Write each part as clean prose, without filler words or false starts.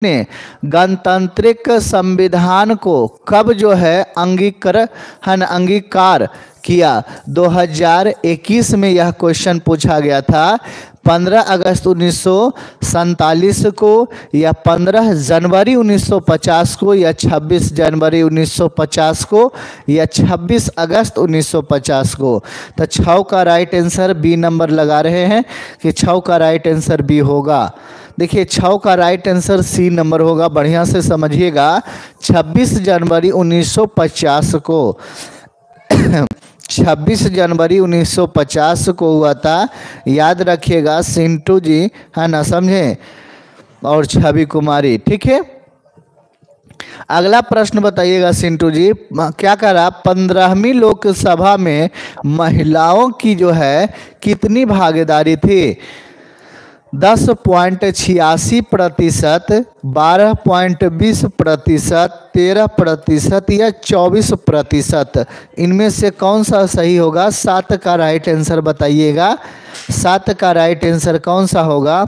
ने गणतांत्रिक संविधान को कब जो है अंगीकार किया? 2021 में यह क्वेश्चन पूछा गया था। 15 अगस्त 1947 को, या 15 जनवरी 1950 को, या 26 जनवरी 1950 को, या 26 अगस्त 1950 को। तो 6 का राइट आंसर बी नंबर लगा रहे हैं कि 6 का राइट आंसर बी होगा। देखिए 6 का राइट आंसर सी नंबर होगा, बढ़िया से समझिएगा। 26 जनवरी 1950 को 26 जनवरी 1950 को हुआ था, याद रखिएगा सिंटू जी, है ना, समझे, और छवि कुमारी, ठीक है। अगला प्रश्न बताइएगा सिंटू जी, क्या करा? 15वीं लोकसभा में महिलाओं की जो है कितनी भागीदारी थी? 10.86%, 12.20%, 13% या 24%? इनमें से कौन सा सही होगा? 7 का राइट आंसर बताइएगा। 7 का राइट आंसर कौन सा होगा?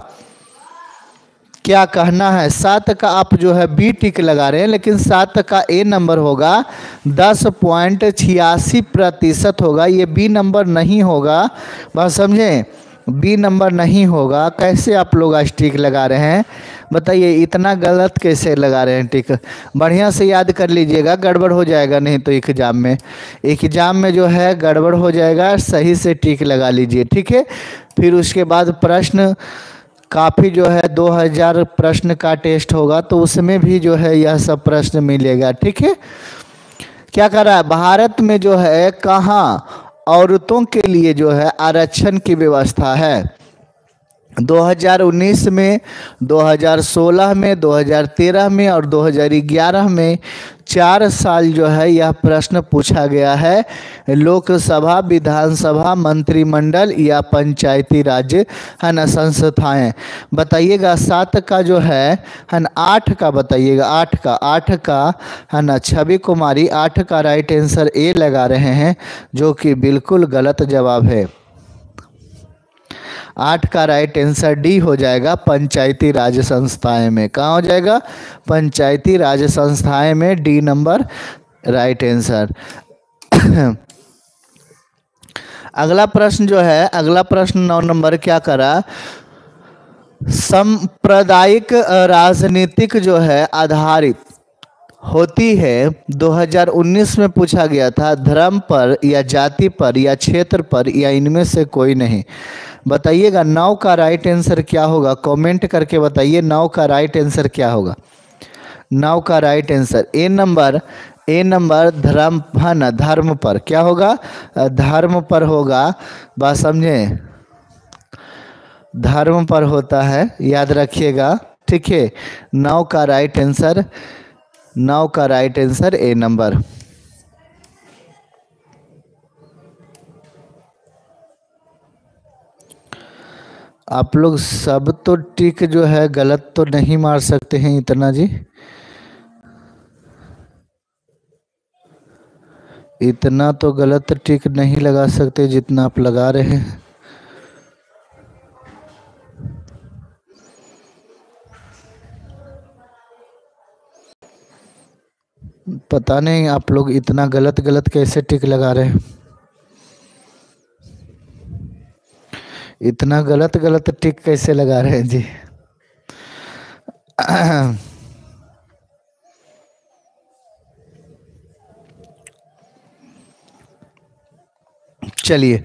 क्या कहना है? 7 का आप जो है बी टिक लगा रहे हैं, लेकिन 7 का ए नंबर होगा। 10.86% होगा, ये बी नंबर नहीं होगा। बात समझें, बी नंबर नहीं होगा। कैसे आप लोग आज टिक लगा रहे हैं बताइए? इतना गलत कैसे लगा रहे हैं टिक? बढ़िया से याद कर लीजिएगा, गड़बड़ हो जाएगा नहीं तो एग्जाम में जो है गड़बड़ हो जाएगा। सही से टिक लगा लीजिए, ठीक है। फिर उसके बाद प्रश्न काफ़ी जो है 2000 प्रश्न का टेस्ट होगा, तो उसमें भी जो है यह सब प्रश्न मिलेगा, ठीक है। क्या कर रहा है? भारत में जो है कहाँ औरतों के लिए जो है आरक्षण की व्यवस्था है? 2019 में, 2016 में, 2013 में और 2011 में 4 साल जो है यह प्रश्न पूछा गया है। लोकसभा, विधानसभा, मंत्रिमंडल या पंचायती राज, है ना, संस्थाएं। बताइएगा 7 का जो है ना, 8 का बताइएगा। 8 का है ना, छवि कुमारी 8 का राइट आंसर ए लगा रहे हैं, जो कि बिल्कुल गलत जवाब है। 8 का राइट आंसर डी हो जाएगा, पंचायती राज संस्थाएं में। कहाँ हो जाएगा? पंचायती राज संस्थाएं में, डी नंबर राइट आंसर। अगला प्रश्न जो है, अगला प्रश्न 9 नंबर क्या करा? सांप्रदायिक राजनीतिक जो है आधारित होती है, 2019 में पूछा गया था। धर्म पर या जाति पर या क्षेत्र पर या इनमें से कोई नहीं। बताइएगा 9 का राइट आंसर क्या होगा? कमेंट करके बताइए 9 का राइट आंसर क्या होगा? 9 का राइट आंसर ए नंबर धर्म, है ना, धर्म पर। क्या होगा? धर्म पर होगा। बात समझे, धर्म पर होता है, याद रखिएगा, ठीक है। 9 का राइट आंसर ए नंबर। आप लोग सब तो टिक जो है गलत तो नहीं मार सकते हैं इतना जी, इतना तो गलत टिक नहीं लगा सकते जितना आप लगा रहे हैं। पता नहीं आप लोग इतना गलत कैसे टिक लगा रहे हैं। इतना गलत टिक कैसे लगा रहे हैं जी? चलिए,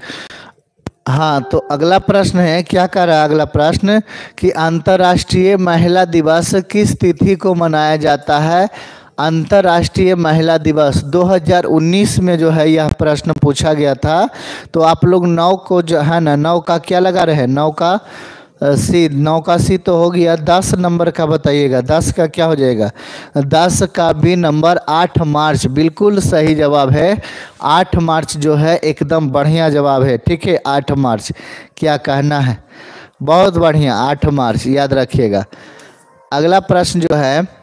हाँ, तो अगला प्रश्न है, क्या कह रहा है अगला प्रश्न कि अंतर्राष्ट्रीय महिला दिवस किस तिथि को मनाया जाता है? अंतर्राष्ट्रीय महिला दिवस 2019 में जो है यह प्रश्न पूछा गया था। तो आप लोग 9 को जो है ना, 9 का क्या लगा रहे हैं? 9 का सी तो हो गया। 10 नंबर का बताइएगा, 10 का क्या हो जाएगा? 10 का बी नंबर 8 मार्च, बिल्कुल सही जवाब है। 8 मार्च जो है एकदम बढ़िया जवाब है, ठीक है। 8 मार्च, क्या कहना है? बहुत बढ़िया, 8 मार्च याद रखिएगा। अगला प्रश्न जो है,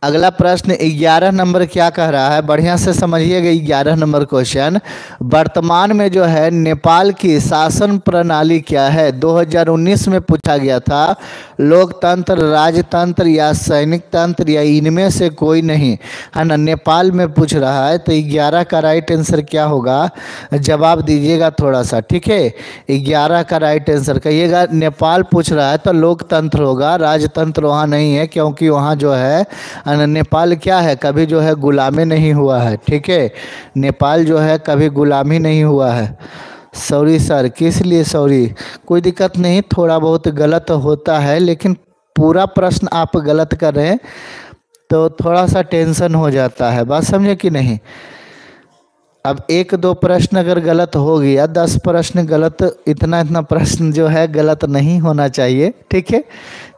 अगला प्रश्न 11 नंबर क्या कह रहा है, बढ़िया से समझिएगा। 11 नंबर क्वेश्चन, वर्तमान में जो है नेपाल की शासन प्रणाली क्या है? 2019 में पूछा गया था। लोकतंत्र, राजतंत्र या सैनिक तंत्र या इनमें से कोई नहीं, है ना। नेपाल में पूछ रहा है, तो 11 का राइट आंसर क्या होगा? जवाब दीजिएगा थोड़ा सा, ठीक है। 11 का राइट आंसर कहिएगा। नेपाल पूछ रहा है तो लोकतंत्र होगा, राजतंत्र वहाँ नहीं है, क्योंकि वहाँ जो है नेपाल क्या है, कभी जो है गुलामी नहीं हुआ है, ठीक है। नेपाल जो है कभी गुलामी नहीं हुआ है। सॉरी सर, किस लिए सॉरी? कोई दिक्कत नहीं, थोड़ा बहुत गलत होता है, लेकिन पूरा प्रश्न आप गलत कर रहे हैं तो थोड़ा सा टेंशन हो जाता है, बात समझे कि नहीं। अब एक दो प्रश्न अगर गलत हो गया, 10 प्रश्न गलत, इतना प्रश्न जो है गलत नहीं होना चाहिए, ठीक है।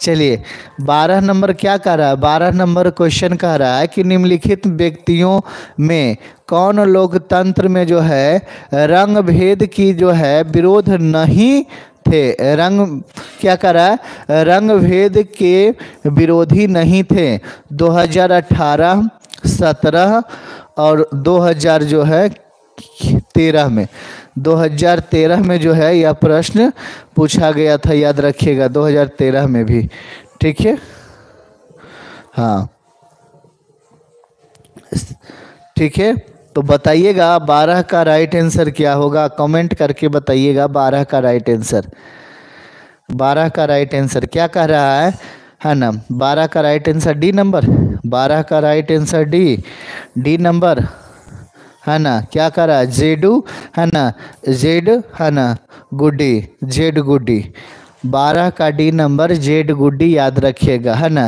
चलिए 12 नंबर क्या कह रहा है? 12 नंबर क्वेश्चन कह रहा है कि निम्नलिखित व्यक्तियों में कौन लोकतंत्र में जो है रंग भेद की जो है विरोध नहीं थे? रंग क्या कर रहा है? रंग भेद के विरोधी नहीं थे। 2018, 17 और 2000 जो है 13 में, 2013 में जो है यह प्रश्न पूछा गया था, याद रखिएगा 2013 में भी, ठीक है। हाँ ठीक है, तो बताइएगा 12 का राइट आंसर क्या होगा, कमेंट करके बताइएगा 12 का राइट आंसर। 12 का राइट आंसर क्या कह रहा है ना? 12 का राइट आंसर डी नंबर। 12 का राइट आंसर डी नंबर, है ना। क्या कर रहा है? जेडू, है ना, जेड, है ना, गुड्डी, जेड गुड्डी। 12 का डी नंबर जेड गुड्डी, याद रखिएगा, है ना।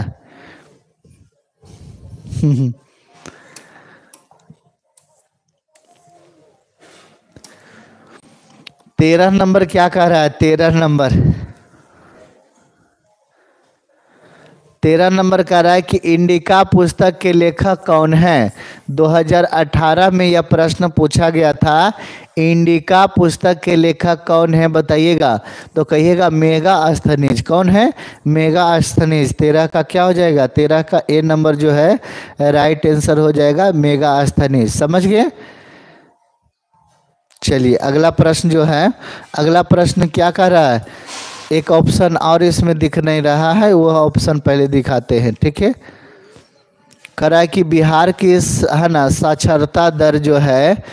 13 नंबर क्या कह रहा है? 13 नंबर, 13 नंबर कह रहा है कि इंडिका पुस्तक के लेखक कौन है? 2018 में यह प्रश्न पूछा गया था। इंडिका पुस्तक के लेखक कौन है बताइएगा? तो कहिएगा मेगा अस्थनीज। कौन है? मेगा अस्थनीज। 13 का क्या हो जाएगा? 13 का ए नंबर जो है राइट आंसर हो जाएगा मेगा अस्थनीज। समझ गए? चलिए अगला प्रश्न जो है, अगला प्रश्न क्या कह रहा है? एक ऑप्शन और इसमें दिख नहीं रहा है, वह ऑप्शन पहले दिखाते हैं, ठीक है। कह रहा है कि बिहार की है ना साक्षरता दर जो है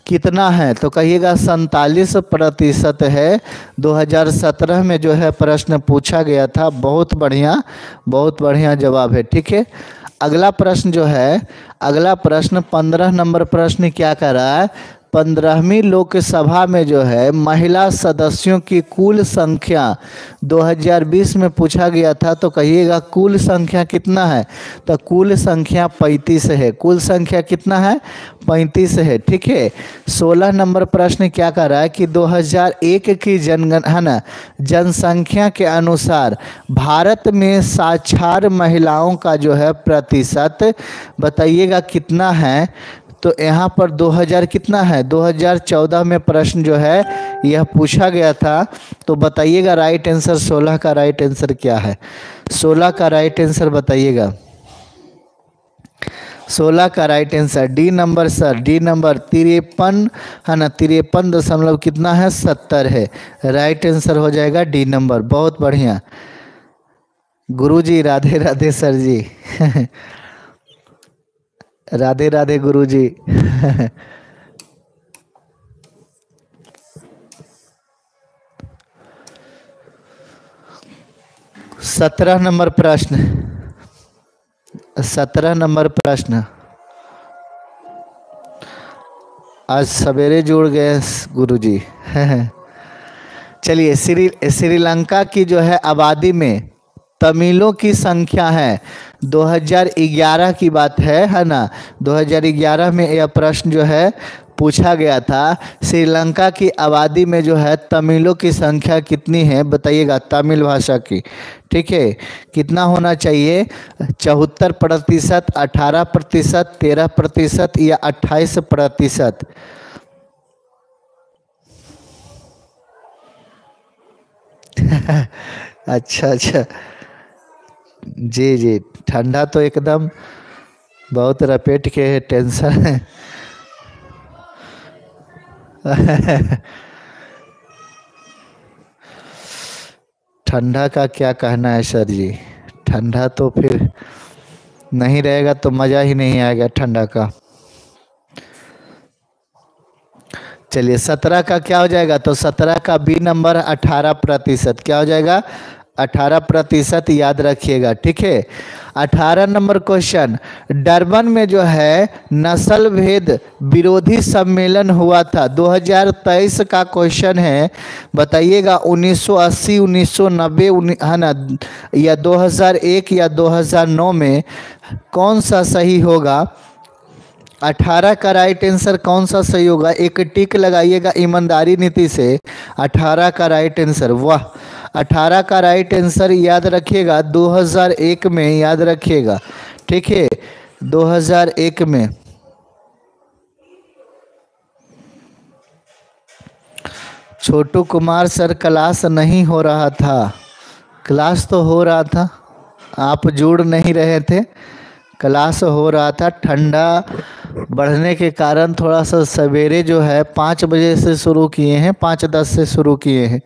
कितना है? तो कहिएगा 47% है। 2017 में जो है प्रश्न पूछा गया था। बहुत बढ़िया जवाब है, ठीक है। अगला प्रश्न जो है, अगला प्रश्न 15 नंबर प्रश्न क्या कह रहा है? 15वीं लोकसभा में जो है महिला सदस्यों की कुल संख्या 2020 में पूछा गया था। तो कहिएगा कुल संख्या कितना है? तो कुल संख्या 35 है। कुल संख्या कितना है? 35 है, ठीक है। 16 नंबर प्रश्न क्या कर रहा है कि 2001 की जनगणना जनसंख्या के अनुसार भारत में साक्षर महिलाओं का जो है प्रतिशत बताइएगा कितना है? तो यहाँ पर 2000 कितना है? 2014 में प्रश्न जो है यह पूछा गया था। तो बताइएगा राइट आंसर 16 का राइट आंसर क्या है? 16 का राइट आंसर बताइएगा। 16 का right answer D number sir, D number 53, है ना, 53 दशमलव कितना है? 70 है। राइट आंसर हो जाएगा डी नंबर। बहुत बढ़िया गुरुजी, राधे राधे सर जी। राधे राधे गुरुजी। 17 नंबर प्रश्न, 17 नंबर प्रश्न। आज सवेरे जुड़ गए गुरुजी। चलिए श्रीलंका की जो है आबादी में तमिलों की संख्या है। 2011 की बात है ना। 2011 में यह प्रश्न जो है पूछा गया था। श्रीलंका की आबादी में जो है तमिलों की संख्या कितनी है बताइएगा? तमिल भाषा की, ठीक है। कितना होना चाहिए? 74%, 18%, 13% या 28%? अच्छा, जी जी, ठंडा तो एकदम बहुत रपेट के टेंशन है। ठंडा का क्या कहना है सर जी? ठंडा तो फिर नहीं रहेगा तो मज़ा ही नहीं आएगा ठंडा का। चलिए 17 का क्या हो जाएगा? तो 17 का बी नंबर 18%। क्या हो जाएगा? 18% याद रखिएगा, ठीक है। 18 नंबर क्वेश्चन, डरबन में जो है नस्ल भेद विरोधी सम्मेलन हुआ था, 2023 का क्वेश्चन है। बताइएगा 1980, 1990 है ना, या 2001 या 2009 में कौन सा सही होगा? 18 का राइट आंसर कौन सा सही होगा? एक टिक लगाइएगा ईमानदारी नीति से। 18 का राइट आंसर, वाह। 18 का राइट आंसर याद रखिएगा 2001 में, याद रखिएगा, ठीक है, 2001 में। छोटू कुमार सर क्लास नहीं हो रहा था। क्लास तो हो रहा था, आप जुड़ नहीं रहे थे। क्लास हो रहा था, ठंडा बढ़ने के कारण थोड़ा सा सवेरे जो है 5 बजे से शुरू किए हैं, 5:10 से शुरू किए हैं,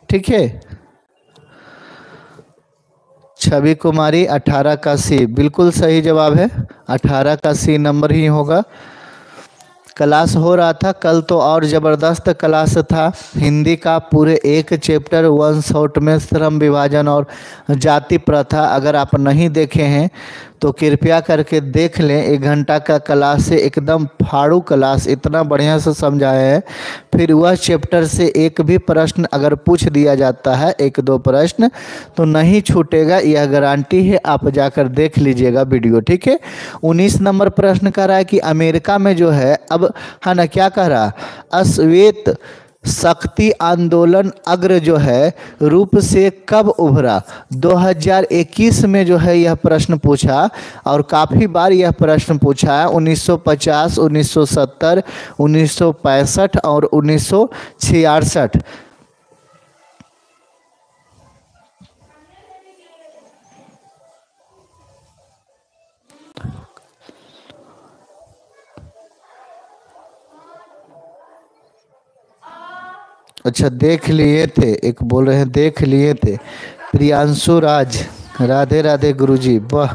ठीक है। छवि कुमारी 18 का सी बिल्कुल सही जवाब है, 18 का सी नंबर ही होगा। क्लास हो रहा था कल तो, और ज़बरदस्त क्लास था। हिंदी का पूरे एक चैप्टर वन शॉट में श्रम विभाजन और जाति प्रथा, अगर आप नहीं देखे हैं तो कृपया करके देख लें। 1 घंटा का क्लास से एकदम फाड़ू क्लास, इतना बढ़िया से समझाया है। फिर वह चैप्टर से एक भी प्रश्न अगर पूछ दिया जाता है, 1-2 प्रश्न, तो नहीं छूटेगा, यह गारंटी है। आप जाकर देख लीजिएगा वीडियो, ठीक है। 19 नंबर प्रश्न कह रहा है कि अमेरिका में जो है अब, है ना, क्या कह रहा, अश्वेत शक्ति आंदोलन अग्र जो है रूप से कब उभरा? 2021 में जो है यह प्रश्न पूछा, और काफ़ी बार यह प्रश्न पूछा है। 1950, 1970, 1965 और 1966। अच्छा, देख लिए थे, एक बोल रहे हैं देख लिए थे। प्रियांशु राज, राधे राधे गुरुजी, वाह,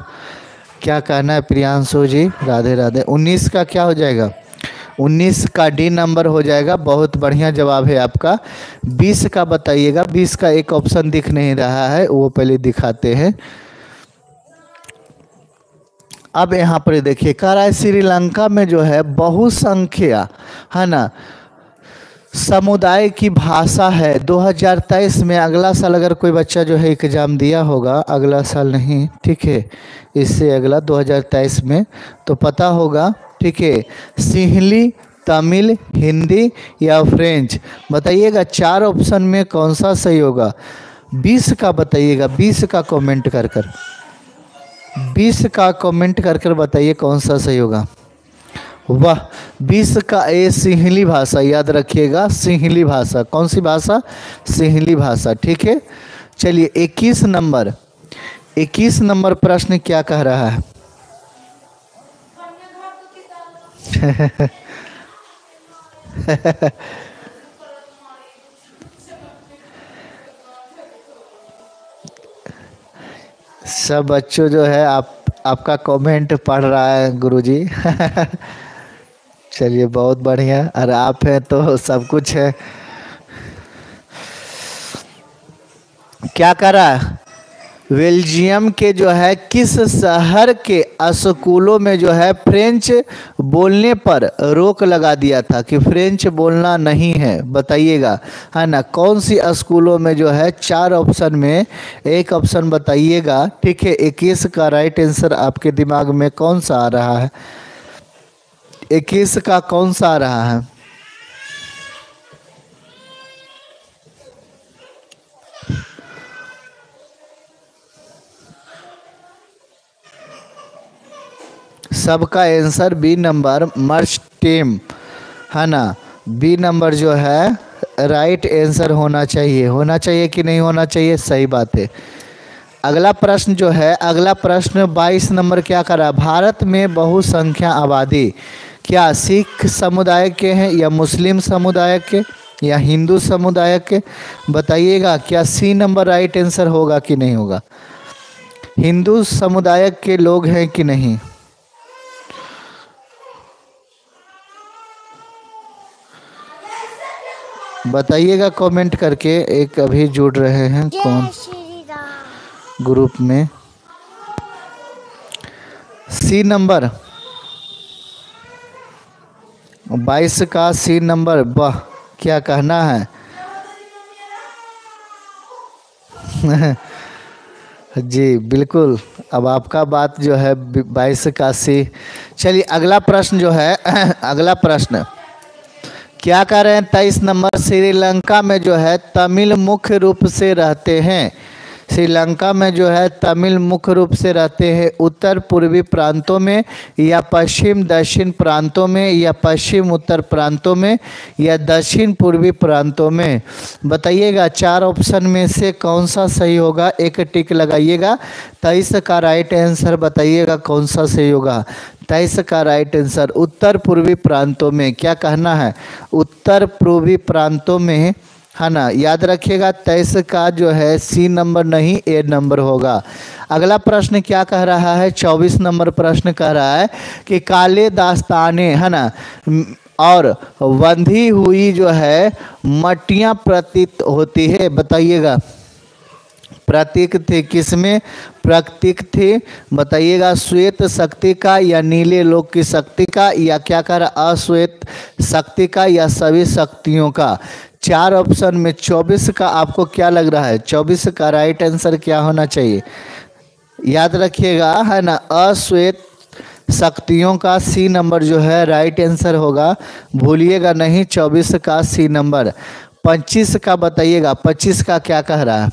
क्या कहना है प्रियांशु जी, राधे राधे। 19 का क्या हो जाएगा? 19 का डी नंबर हो जाएगा, बहुत बढ़िया जवाब है आपका। 20 का बताइएगा, 20 का एक ऑप्शन दिख नहीं रहा है, वो पहले दिखाते हैं। अब यहाँ पर देखिए, कह रहा है श्रीलंका में जो है बहुसंख्या, है ना, समुदाय की भाषा है। 2023 में, अगला साल अगर कोई बच्चा जो है एग्ज़ाम दिया होगा, अगला साल नहीं, ठीक है, इससे अगला 2023 में, तो पता होगा, ठीक है। सिंहली, तमिल, हिंदी या फ्रेंच, बताइएगा 4 ऑप्शन में कौन सा सही होगा? 20 का बताइएगा, 20 का कमेंट कर कर, 20 का कमेंट कर कर बताइए कौन सा सही होगा। वाह, 20 का ए सिंहली भाषा, याद रखिएगा, सिंहली भाषा। कौन सी भाषा? सिंहली भाषा, ठीक है। चलिए 21 नंबर, 21 नंबर प्रश्न क्या कह रहा है? सब बच्चों जो है आपका कमेंट पढ़ रहा है गुरुजी। चलिए बहुत बढ़िया, और आप हैं तो सब कुछ है। क्या कर रहा है? बेल्जियम के जो है किस शहर के स्कूलों में जो है फ्रेंच बोलने पर रोक लगा दिया था, कि फ्रेंच बोलना नहीं है? बताइएगा, है ना, कौन सी स्कूलों में जो है? 4 ऑप्शन में एक ऑप्शन बताइएगा, ठीक है। 21 का राइट आंसर आपके दिमाग में कौन सा आ रहा है? 21 का कौन सा आ रहा है? सबका आंसर बी नंबर, मर्च टीम, है ना, बी नंबर जो है राइट आंसर होना चाहिए। होना चाहिए कि नहीं होना चाहिए? सही बात है। अगला प्रश्न जो है, अगला प्रश्न 22 नंबर क्या करा, भारत में बहुसंख्या आबादी क्या सिख समुदाय के हैं या मुस्लिम समुदाय के या हिंदू समुदाय के, बताइएगा। क्या सी नंबर राइट आंसर होगा कि नहीं होगा, हिंदू समुदाय के लोग हैं कि नहीं। बताइएगा कमेंट करके। एक अभी जुड़ रहे हैं कौन ग्रुप में। सी नंबर 22 का सी नंबर, वाह क्या कहना है। जी बिल्कुल, अब आपका बात जो है 22 का सी। चलिए अगला प्रश्न जो है अगला प्रश्न क्या कह रहे हैं, 23 नंबर, श्रीलंका में जो है तमिल मुख्य रूप से रहते हैं। श्रीलंका में जो है तमिल मुख्य रूप से रहते हैं उत्तर पूर्वी प्रांतों में या पश्चिम दक्षिण प्रांतों में या पश्चिम उत्तर प्रांतों में या दक्षिण पूर्वी प्रांतों में, बताइएगा। 4 ऑप्शन में से कौन सा सही होगा, एक टिक लगाइएगा। 23 का राइट आंसर बताइएगा कौन सा सही होगा। 23 का राइट आंसर उत्तर पूर्वी प्रांतों में, क्या कहना है, उत्तर पूर्वी प्रांतों में, है ना। याद रखिएगा 23 का जो है सी नंबर नहीं ए नंबर होगा। अगला प्रश्न क्या कह रहा है, 24 नंबर प्रश्न कह रहा है कि काले दास्ताने, है ना, और बंधी हुई जो है मटियाँ प्रतीत होती है, बताइएगा। प्रतीक थे किसमें, प्रतीक थे बताइएगा, श्वेत शक्ति का या नीले लोक की शक्ति का या क्या कर अश्वेत शक्ति का या सभी शक्तियों का। 4 ऑप्शन में 24 का आपको क्या लग रहा है, 24 का राइट आंसर क्या होना चाहिए, याद रखिएगा, है ना, अश्वेत शक्तियों का सी नंबर जो है राइट आंसर होगा, भूलिएगा नहीं। 24 का सी नंबर। 25 का बताइएगा, 25 का क्या कह रहा है,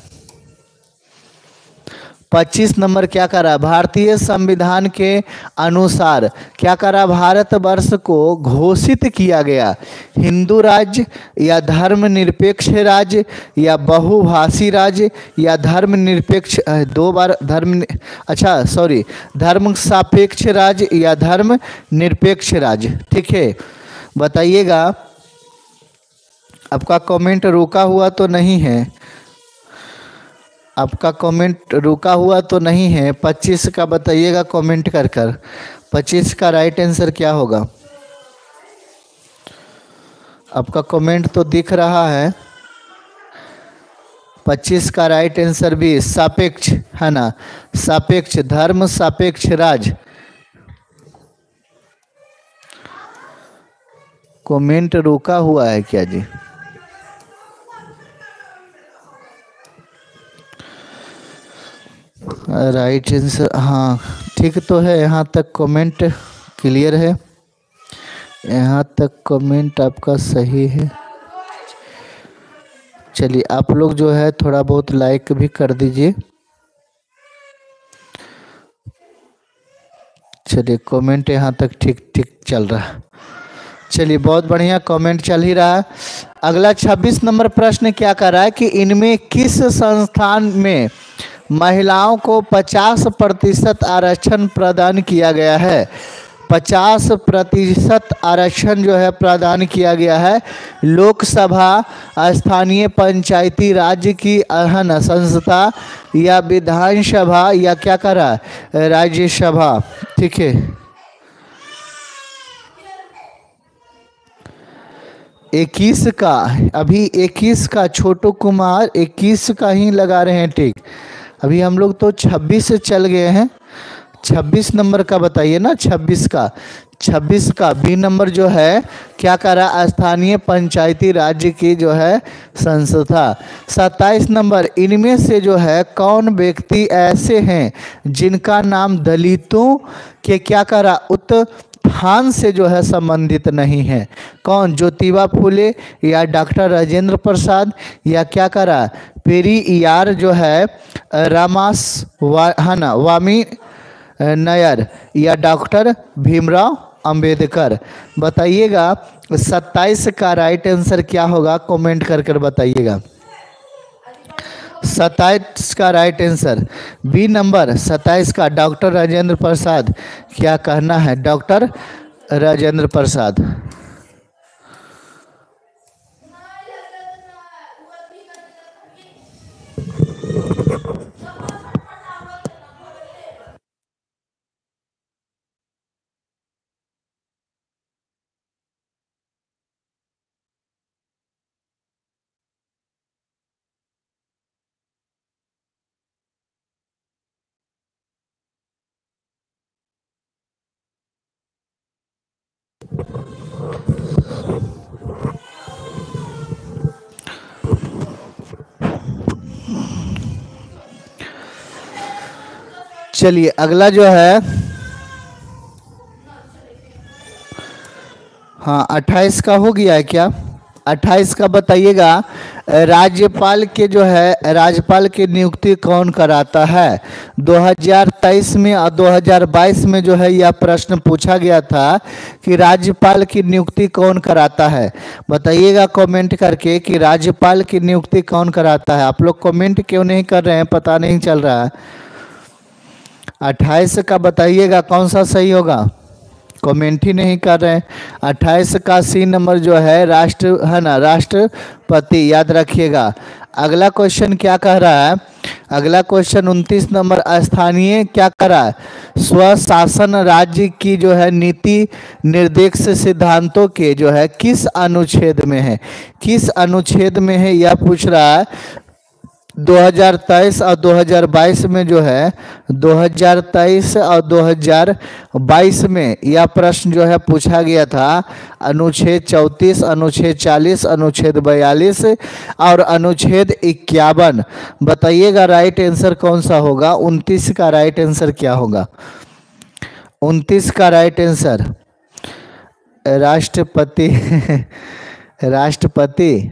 25 नंबर क्या करा, भारतीय संविधान के अनुसार क्या करा, भारतवर्ष को घोषित किया गया हिंदू राज्य या धर्मनिरपेक्ष राज्य या बहुभाषी राज्य या धर्मनिरपेक्ष, 2 बार धर्म, अच्छा सॉरी, धर्म सापेक्ष राज्य या धर्म निरपेक्ष राज्य, ठीक है, बताइएगा। आपका कमेंट रुका हुआ तो नहीं है, आपका कमेंट रुका हुआ तो नहीं है। 25 का बताइएगा कमेंट कर कर। 25 का राइट आंसर क्या होगा, आपका कमेंट तो दिख रहा है। 25 का राइट आंसर भी सापेक्ष, है ना, सापेक्ष, धर्म सापेक्ष राज्य। कमेंट रुका हुआ है क्या जी, राइट आंसर, हाँ ठीक तो है, यहाँ तक कमेंट क्लियर है, यहाँ तक कमेंट आपका सही है। चलिए आप लोग जो है थोड़ा बहुत लाइक भी कर दीजिए। चलिए कमेंट यहाँ तक ठीक ठीक चल रहा है, चलिए बहुत बढ़िया, कमेंट चल ही रहा है। अगला 26 नंबर प्रश्न क्या कर रहा है कि इनमें किस संस्थान में महिलाओं को 50% आरक्षण प्रदान किया गया है। 50% आरक्षण जो है प्रदान किया गया है लोकसभा, स्थानीय पंचायती राज्य की अहम संस्था या विधानसभा या क्या करा राज्यसभा, ठीक है। 21 का, अभी 21 का छोटू कुमार 21 का ही लगा रहे हैं, ठीक। अभी हम लोग तो 26 से चल गए हैं। 26 नंबर का बताइए ना, 26 का, 26 का बी नंबर जो है क्या करा, स्थानीय पंचायती राज्य की जो है संस्था। 27 नंबर, इनमें से जो है कौन व्यक्ति ऐसे हैं जिनका नाम दलितों के क्या करा उत्थान से जो है संबंधित नहीं है। कौन, ज्योतिबा फुले या डॉक्टर राजेंद्र प्रसाद या क्या करा पेरियार जो है वामी नायर या डॉक्टर भीमराव अंबेडकर, बताइएगा। 27 का राइट आंसर क्या होगा, कमेंट कर कर बताइएगा। 27 का राइट आंसर। बी नंबर 27 का डॉक्टर राजेंद्र प्रसाद। क्या कहना है डॉक्टर राजेंद्र प्रसाद? चलिए अगला जो है, हाँ 28 का हो गया है क्या? 28 का बताइएगा। राज्यपाल के जो है, राज्यपाल की नियुक्ति कौन कराता है? 2023 में और 2022 में जो है यह प्रश्न पूछा गया था कि राज्यपाल की नियुक्ति कौन कराता है। बताइएगा कमेंट करके कि राज्यपाल की नियुक्ति कौन कराता है। आप लोग कमेंट क्यों नहीं कर रहे हैं, पता नहीं चल रहा है। 28 का बताइएगा कौन सा सही होगा, कमेंट ही नहीं कर रहे हैं। 28 का सी नंबर जो है राष्ट्र है ना, राष्ट्रपति, याद रखिएगा। अगला क्वेश्चन क्या कह रहा है? अगला क्वेश्चन 29 नंबर, स्थानीय क्या कर रहा है? स्वशासन राज्य की जो है नीति निर्देश सिद्धांतों के जो है किस अनुच्छेद में है? किस अनुच्छेद में है यह पूछ रहा है। 2023 और 2022 में जो है, 2023 और 2022 में यह प्रश्न जो है पूछा गया था। अनुच्छेद 34, अनुच्छेद 40, अनुच्छेद 42 और अनुच्छेद 51। बताइएगा राइट आंसर कौन सा होगा? 29 का राइट आंसर क्या होगा? 29 का राइट आंसर राष्ट्रपति राष्ट्रपति।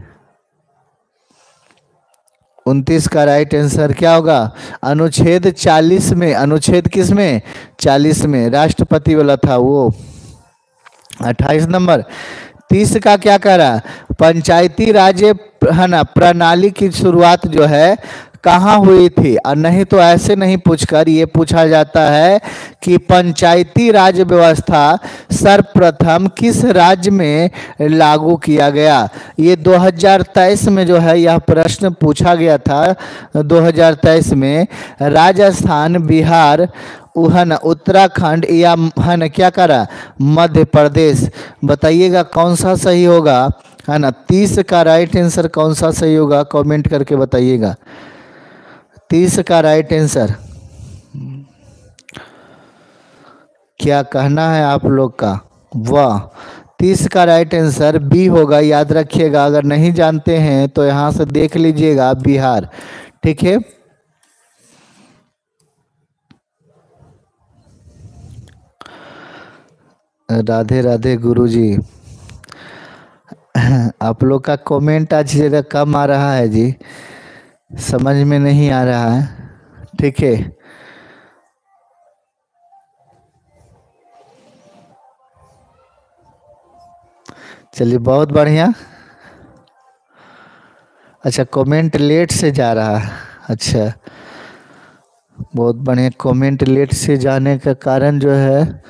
29 का राइट आंसर क्या होगा? अनुच्छेद 40 में। अनुच्छेद किस में? 40 में, राष्ट्रपति वाला था वो। 28 नंबर। 30 का क्या कह रहा है? पंचायती राज है ना प्रणाली की शुरुआत जो है कहाँ हुई थी? और नहीं तो ऐसे नहीं पूछकर ये पूछा जाता है कि पंचायती राज व्यवस्था सर्वप्रथम किस राज्य में लागू किया गया? ये 2023 में जो है यह प्रश्न पूछा गया था। 2023 में राजस्थान, बिहार, उत्तराखंड या है ना क्या करा, मध्य प्रदेश। बताइएगा कौन सा सही होगा, है ना। 30 का राइट आंसर कौन सा सही होगा, कमेंट करके बताइएगा। 30 का राइट आंसर क्या कहना है आप लोग का? वाह, 30 का राइट आंसर बी होगा, याद रखिएगा। अगर नहीं जानते हैं तो यहाँ से देख लीजिएगा, बिहार। ठीक है, राधे राधे गुरुजी। आप लोग का कमेंट आज जरा कम आ रहा है जी, समझ में नहीं आ रहा है। ठीक है, चलिए बहुत बढ़िया। अच्छा, कमेंट लेट से जा रहा है। अच्छा, बहुत बढ़िया। कमेंट लेट से जाने का कारण जो है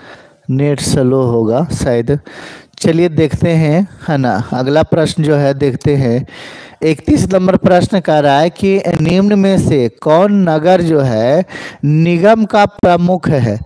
नेट स्लो होगा शायद। चलिए देखते हैं, है ना। अगला प्रश्न जो है देखते हैं। 31 नंबर प्रश्न कह रहा है कि निम्न में से कौन नगर जो है निगम का प्रमुख है?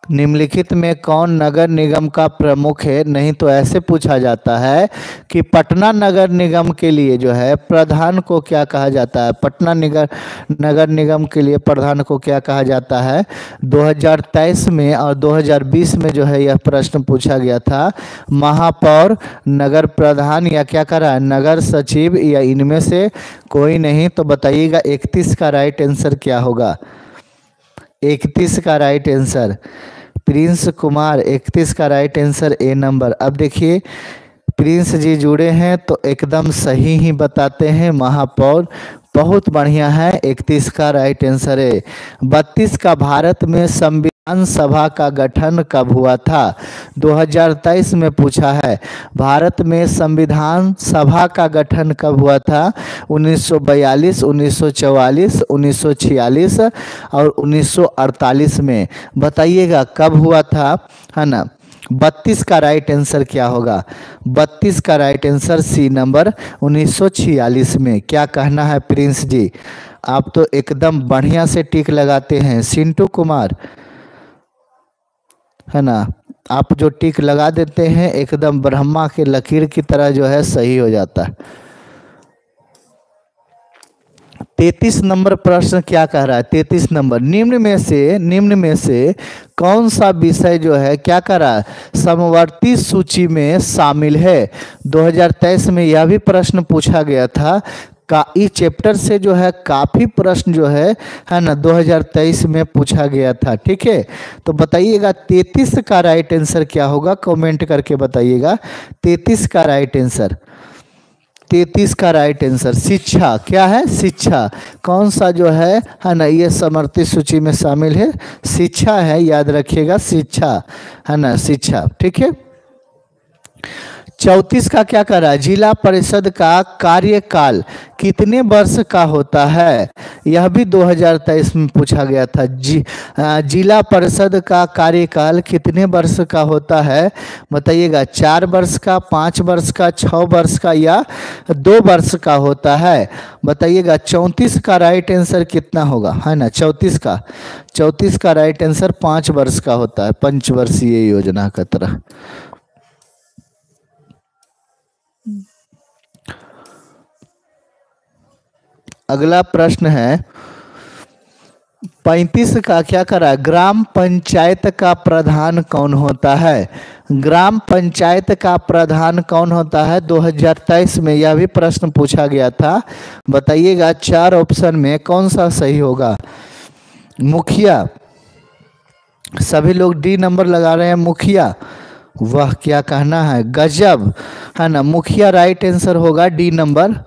निम्नलिखित में कौन नगर निगम का प्रमुख है? नहीं तो ऐसे पूछा जाता है कि पटना नगर निगम के लिए जो है प्रधान को क्या कहा जाता है? पटना नगर निगम के लिए प्रधान को क्या कहा जाता है? 2023 में और 2020 में जो है यह प्रश्न पूछा गया था। महापौर, नगर प्रधान या क्या कह रहा है, नगर सचिव, या इनमें से कोई नहीं। तो बताइएगा 31 का राइट आंसर क्या होगा? 31 का राइट आंसर प्रिंस कुमार, 31 का राइट आंसर ए नंबर। अब देखिए प्रिंस जी जुड़े हैं तो एकदम सही ही बताते हैं। महापौर बहुत बढ़िया है। 31 का राइट आंसर है। 32 का भारत में संविधान सभा का गठन कब हुआ था? 2023 में पूछा है। भारत में संविधान सभा का गठन कब हुआ था? 1942, 1944, 1946 और 1948 में। बताइएगा कब हुआ था, है ना। 32 का राइट आंसर क्या होगा? 32 का राइट आंसर सी नंबर 1946 में। क्या कहना है प्रिंस जी? आप तो एकदम बढ़िया से टिक लगाते हैं। सिंटू कुमार, है ना, आप जो टिक लगा देते हैं एकदम ब्रह्मा के लकीर की तरह जो है सही हो जाता है। 33 नंबर प्रश्न क्या कह रहा है? 33 नंबर, निम्न में से कौन सा विषय जो है क्या कह रहा है समवर्ती सूची में शामिल है? 2023 में यह भी प्रश्न पूछा गया था। का इस चैप्टर से जो है काफी प्रश्न जो है ना 2023 में पूछा गया था। ठीक है, तो बताइएगा 33 का राइट आंसर क्या होगा? कमेंट करके बताइएगा 33 का राइट आंसर। 33 का राइट आंसर शिक्षा। क्या है? शिक्षा। कौन सा जो है ना ये समवर्ती सूची में शामिल है? शिक्षा है, याद रखिएगा, शिक्षा, है ना, शिक्षा। ठीक है। 34 का क्या कर रहा है? जिला परिषद का कार्यकाल कितने वर्ष का होता है? यह भी 2023 में पूछा गया था। जिला परिषद का कार्यकाल कितने वर्ष का होता है? बताइएगा 4 वर्ष का, 5 वर्ष का, 6 वर्ष का या 2 वर्ष का होता है? बताइएगा 34 का राइट आंसर कितना होगा, है ना? 34 का राइट आंसर 5 वर्ष का होता है, पंचवर्षीय योजना का तरह। अगला प्रश्न है 35 का क्या करा है? ग्राम पंचायत का प्रधान कौन होता है? ग्राम पंचायत का प्रधान कौन होता है? 2023 में यह भी प्रश्न पूछा गया था। बताइएगा 4 ऑप्शन में कौन सा सही होगा? मुखिया, सभी लोग डी नंबर लगा रहे हैं। मुखिया, वाह क्या कहना है, गजब, है ना। मुखिया राइट आंसर होगा, डी नंबर।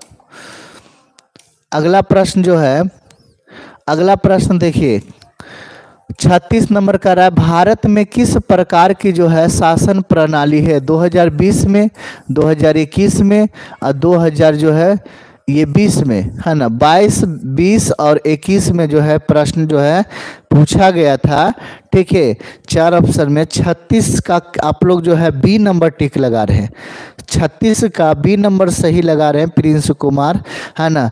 अगला प्रश्न जो है, अगला प्रश्न देखिए 36 नंबर का रहा है। भारत में किस प्रकार की जो है शासन प्रणाली है? 2020 में, 2021 में और 2000 जो है ये 20 में, है ना। 22, 20 और 21 में जो है प्रश्न जो है पूछा गया था। ठीक है, 4 ऑप्शन में 36 का आप लोग जो है बी नंबर टिक लगा रहे हैं। 36 का बी नंबर सही लगा रहे हैं प्रिंस कुमार, है ना।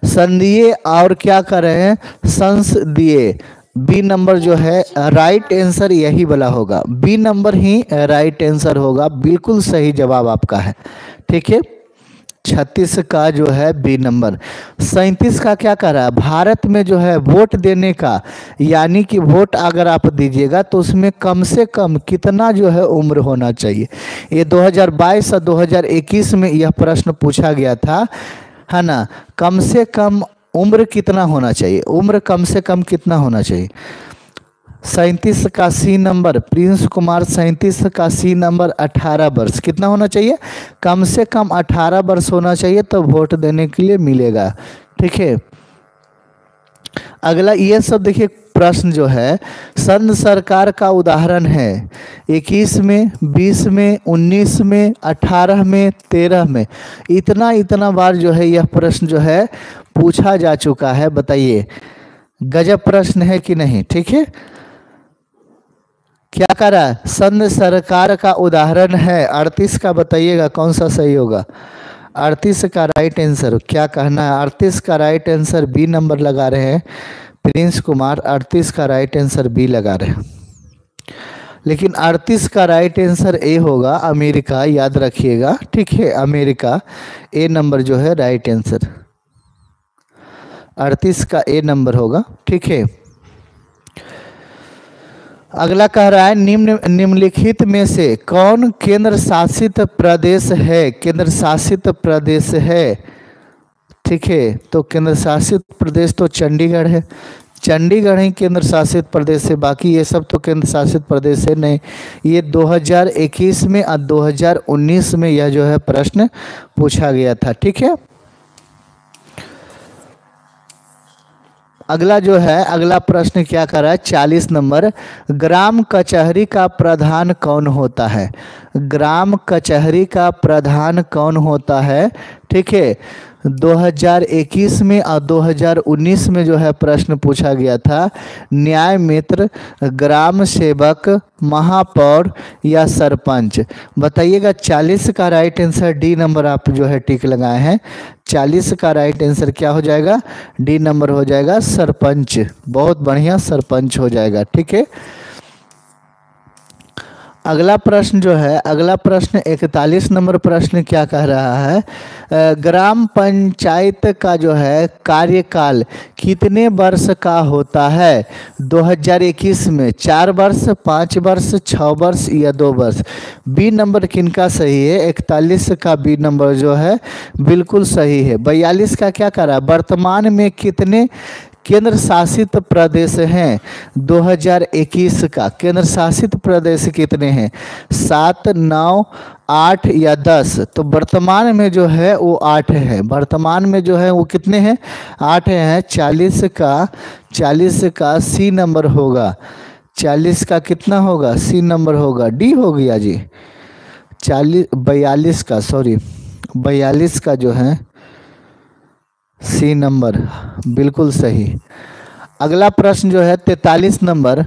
संघीय और क्या कर रहे हैं? संसदीय, बी नंबर जो है राइट आंसर यही वाला होगा। बी नंबर ही राइट आंसर होगा, बिल्कुल सही जवाब आपका है। ठीक है, 36 का जो है बी नंबर। 37 का क्या कर रहा है? भारत में जो है वोट देने का, यानी कि वोट अगर आप दीजिएगा तो उसमें कम से कम कितना जो है उम्र होना चाहिए? ये 2022 और 2021 में यह प्रश्न पूछा गया था, है ना। कम से कम उम्र कितना होना चाहिए? उम्र कम से कम कितना होना चाहिए? 37 का सी नंबर प्रिंस कुमार, 37 का सी नंबर 18 वर्ष कितना होना चाहिए? कम से कम 18 वर्ष होना चाहिए तो वोट देने के लिए मिलेगा। ठीक है, अगला ये सब देखिए प्रश्न जो है संघ सरकार का उदाहरण है। 21 में, 20 में, 19 में, 18 में, 13 में, इतना बार जो है यह प्रश्न जो है पूछा जा चुका है। बताइए गजब प्रश्न है कि नहीं? ठीक है, क्या करा? संघ सरकार का उदाहरण है। 38 का बताइएगा कौन सा सही होगा? 38 का राइट आंसर क्या कहना है? 38 का राइट आंसर बी नंबर लगा रहे हैं प्रिंस कुमार। 38 का राइट आंसर बी लगा रहे हैं, लेकिन 38 का राइट आंसर ए होगा, अमेरिका, याद रखिएगा। ठीक है, अमेरिका ए नंबर जो है राइट आंसर 38 का ए नंबर होगा। ठीक है, अगला कह रहा है निम्नलिखित में से कौन केंद्र शासित प्रदेश है? केंद्र शासित प्रदेश है। ठीक है, तो केंद्र शासित प्रदेश तो चंडीगढ़ है। चंडीगढ़ ही केंद्र शासित प्रदेश है, बाकी ये सब तो केंद्र शासित प्रदेश है नहीं। ये 2021 में और 2019 में यह जो है प्रश्न पूछा गया था। ठीक है, अगला जो है अगला प्रश्न क्या कर रहा है, 40 नंबर, ग्राम कचहरी का प्रधान कौन होता है? ग्राम कचहरी का प्रधान कौन होता है? ठीक है, 2021 में और 2019 में जो है प्रश्न पूछा गया था। न्याय मित्र, ग्राम सेवक, महापौर या सरपंच? बताइएगा। 40 का राइट आंसर डी नंबर आप जो है टिक लगाए हैं। 40 का राइट आंसर क्या हो जाएगा? डी नंबर हो जाएगा, सरपंच। बहुत बढ़िया, सरपंच हो जाएगा। ठीक है, अगला प्रश्न जो है अगला प्रश्न 41 नंबर प्रश्न क्या कह रहा है, ग्राम पंचायत का जो है कार्यकाल कितने वर्ष का होता है 2021 में? 4 वर्ष, 5 वर्ष, 6 वर्ष या 2 वर्ष? बी नंबर किनका सही है? 41 का बी नंबर जो है बिल्कुल सही है। 42 का क्या कह रहा है, वर्तमान में कितने केंद्र शासित प्रदेश हैं? 2021 का केंद्र शासित प्रदेश कितने हैं? 7, 9, 8 या 10? तो वर्तमान में जो है वो 8 है। वर्तमान में जो है वो कितने हैं? 8 हैं। 40 का सी नंबर होगा। 40 का कितना होगा? सी नंबर होगा। डी हो गया जी। 42 का, सॉरी 42 का जो है सी नंबर बिल्कुल सही। अगला प्रश्न जो है 43 नंबर,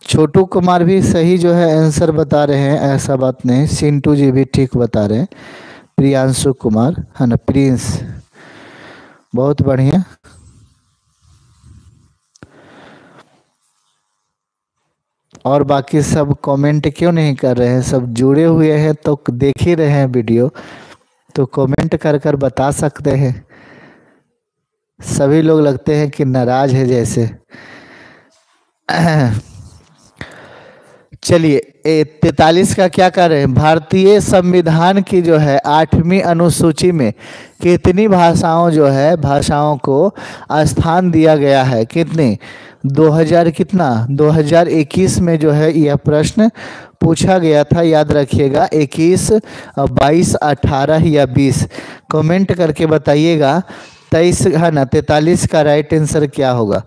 छोटू कुमार भी सही जो है आंसर बता रहे हैं, ऐसा बात नहीं, सिंटू जी भी ठीक बता रहे हैं, प्रियांशु कुमार है ना, प्रिंस, बहुत बढ़िया। और बाकी सब कमेंट क्यों नहीं कर रहे हैं? सब जुड़े हुए हैं तो देख ही रहे हैं वीडियो, तो कमेंट कर कर बता सकते हैं। सभी लोग लगते हैं कि नाराज है जैसे। चलिए 43 का क्या कर रहे हैं, भारतीय संविधान की जो है 8वीं अनुसूची में कितनी भाषाओं को स्थान दिया गया है? कितनी? 2021 में जो है यह प्रश्न पूछा गया था, याद रखिएगा। 21, 22, 18 या 20? कमेंट करके बताइएगा। 23 है ना, 43 का राइट आंसर क्या होगा?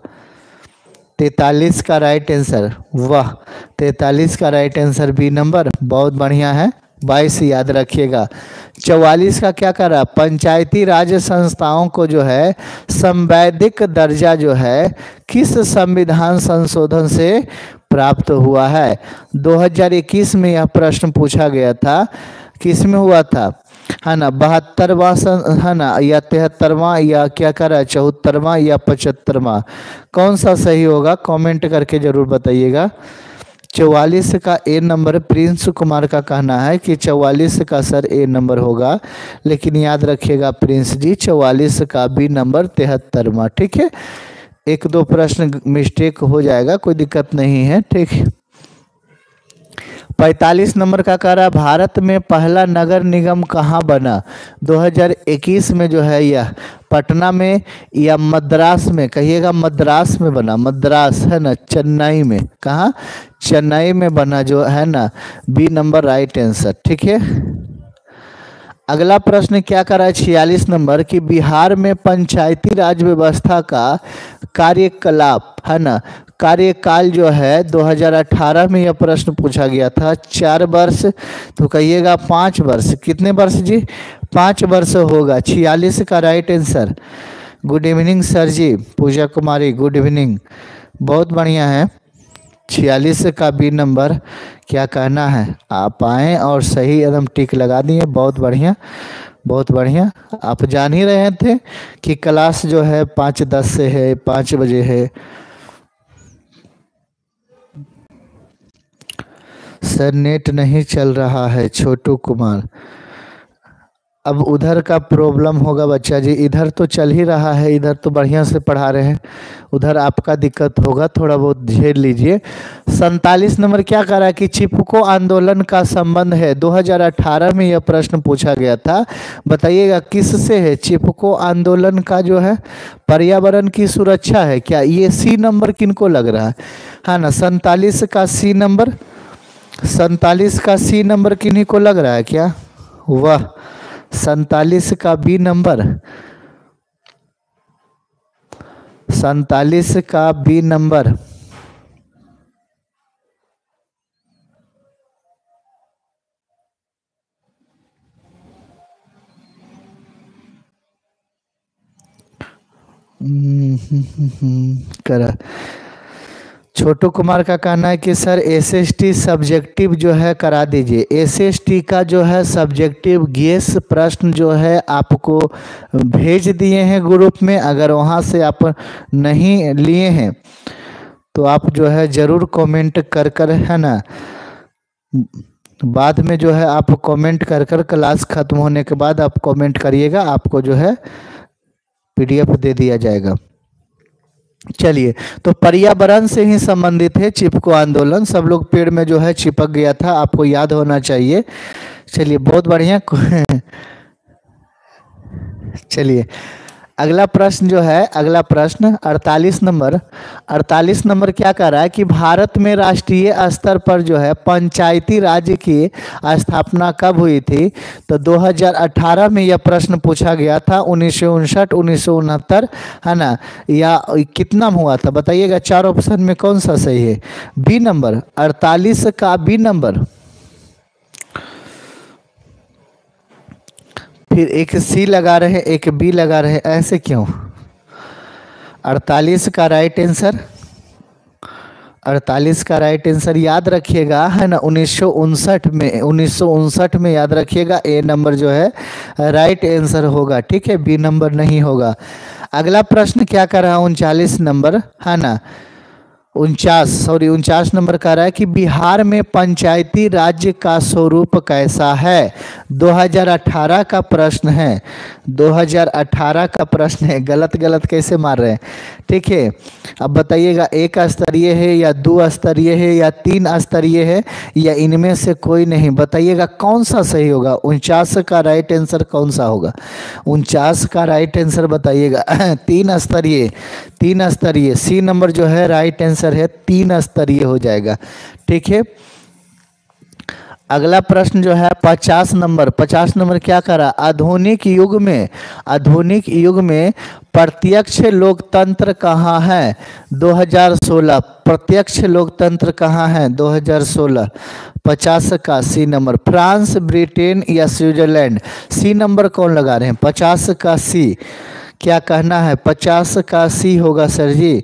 43 का राइट आंसर, वाह, 43 का राइट आंसर बी नंबर, बहुत बढ़िया है। 22 याद रखिएगा। 44 का क्या कर रहा है, पंचायती राज संस्थाओं को जो है संवैधिक दर्जा जो है किस संविधान संशोधन से प्राप्त हुआ है? 2021 में यह प्रश्न पूछा गया था, किस में हुआ था, है ना, 72वां है ना, या 73वां, या क्या कर रहा है 74वां या 75वां? कौन सा सही होगा? कमेंट करके जरूर बताइएगा। 44 का ए नंबर, प्रिंस कुमार का कहना है कि 44 का सर ए नंबर होगा, लेकिन याद रखिएगा प्रिंस जी 44 का बी नंबर 73वां। ठीक है, 1-2 प्रश्न मिस्टेक हो जाएगा, कोई दिक्कत नहीं है। ठीक है, 45 नंबर का कह रहा है, भारत में पहला नगर निगम कहाँ बना? 2021 में जो है यह पटना में या मद्रास में? कहिएगा मद्रास में बना। मद्रास है ना, चेन्नई में। कहाँ? चेन्नई में बना जो है ना, बी नंबर राइट आंसर। ठीक है, अगला प्रश्न क्या कर रहा है 46 नंबर, कि बिहार में पंचायती राज व्यवस्था का कार्यकलाप है ना, कार्यकाल जो है 2018 में यह प्रश्न पूछा गया था। 4 वर्ष तो कहिएगा 5 वर्ष? कितने वर्ष जी? 5 वर्ष होगा। 46 का right answer. Good evening sir ji, Pooja Kumari good evening, बहुत बढ़िया है। 46 का बी नंबर क्या कहना है? आप आए और सही एकदम टिक लगा दिए, बहुत बढ़िया, बहुत बढ़िया। आप जान ही रहे थे कि क्लास जो है 5:10 से है, 5 बजे है। सर नेट नहीं चल रहा है, छोटू कुमार। अब उधर का प्रॉब्लम होगा बच्चा जी, इधर तो चल ही रहा है, इधर तो बढ़िया से पढ़ा रहे हैं, उधर आपका दिक्कत होगा, थोड़ा बहुत झेल लीजिए। 47 नंबर क्या कह रहा है कि चिपको आंदोलन का संबंध है, 2018 में यह प्रश्न पूछा गया था, बताइएगा किससे है। चिपको आंदोलन का जो है पर्यावरण की सुरक्षा है क्या, ये सी नंबर किनको लग रहा है ना। 47 का सी नंबर, 47 का सी नंबर किन्हीं को लग रहा है क्या, वाह। 47 का बी नंबर, 47 का बी नंबर, करा। छोटू कुमार का कहना है कि सर एसएसटी सब्जेक्टिव जो है करा दीजिए। एसएसटी का जो है सब्जेक्टिव गेस प्रश्न जो है आपको भेज दिए हैं ग्रुप में, अगर वहाँ से आप नहीं लिए हैं तो आप जो है ज़रूर कमेंट कर कर, है ना, बाद में जो है आप कमेंट कर कर क्लास ख़त्म होने के बाद आप कमेंट करिएगा, आपको जो है पीडीएफ दे दिया जाएगा। चलिए, तो पर्यावरण से ही संबंधित है चिपको आंदोलन, सब लोग पेड़ में जो है चिपक गया था, आपको याद होना चाहिए। चलिए बहुत बढ़िया। चलिए अगला प्रश्न जो है, अगला प्रश्न 48 नंबर, 48 नंबर क्या कह रहा है कि भारत में राष्ट्रीय स्तर पर जो है पंचायती राज की स्थापना कब हुई थी, तो 2018 में यह प्रश्न पूछा गया था, 1959, 1969, है ना, या कितना में हुआ था बताइएगा, चार ऑप्शन में कौन सा सही है। बी नंबर, 48 का बी नंबर, फिर एक सी लगा रहे हैं एक बी लगा रहे हैं, ऐसे क्यों। 48 का राइट आंसर, 48 का राइट आंसर याद रखिएगा, है ना, 1959 में, 1959 में याद रखिएगा, ए नंबर जो है राइट आंसर होगा, ठीक है, बी नंबर नहीं होगा। अगला प्रश्न क्या कर रहा है, 39 नंबर, है ना, 49 नंबर कह रहा है कि बिहार में पंचायती राज्य का स्वरूप कैसा है, 2018 का प्रश्न है, 2018 का प्रश्न है, गलत गलत कैसे मार रहे हैं, ठीक है। अब बताइएगा एक स्तरीय है या दो स्तरीय है या तीन स्तरीय है या इनमें से कोई नहीं, बताइएगा कौन सा सही होगा। 49 का राइट आंसर कौन सा होगा, 49 का राइट आंसर बताइएगा। तीन स्तरीय, तीन स्तरीय, सी नंबर जो है राइट आंसर है, तीन स्तरीय हो जाएगा, ठीक है। अगला प्रश्न जो है 50 नंबर, 50 नंबर क्या करा, आधुनिक युग में, आधुनिक युग में प्रत्यक्ष लोकतंत्र कहाँ है, 2016, प्रत्यक्ष लोकतंत्र कहाँ है, 2016। 50 का सी नंबर, फ्रांस, ब्रिटेन या स्विट्जरलैंड, सी नंबर कौन लगा रहे हैं, 50 का सी, क्या कहना है, 50 का सी होगा सर जी,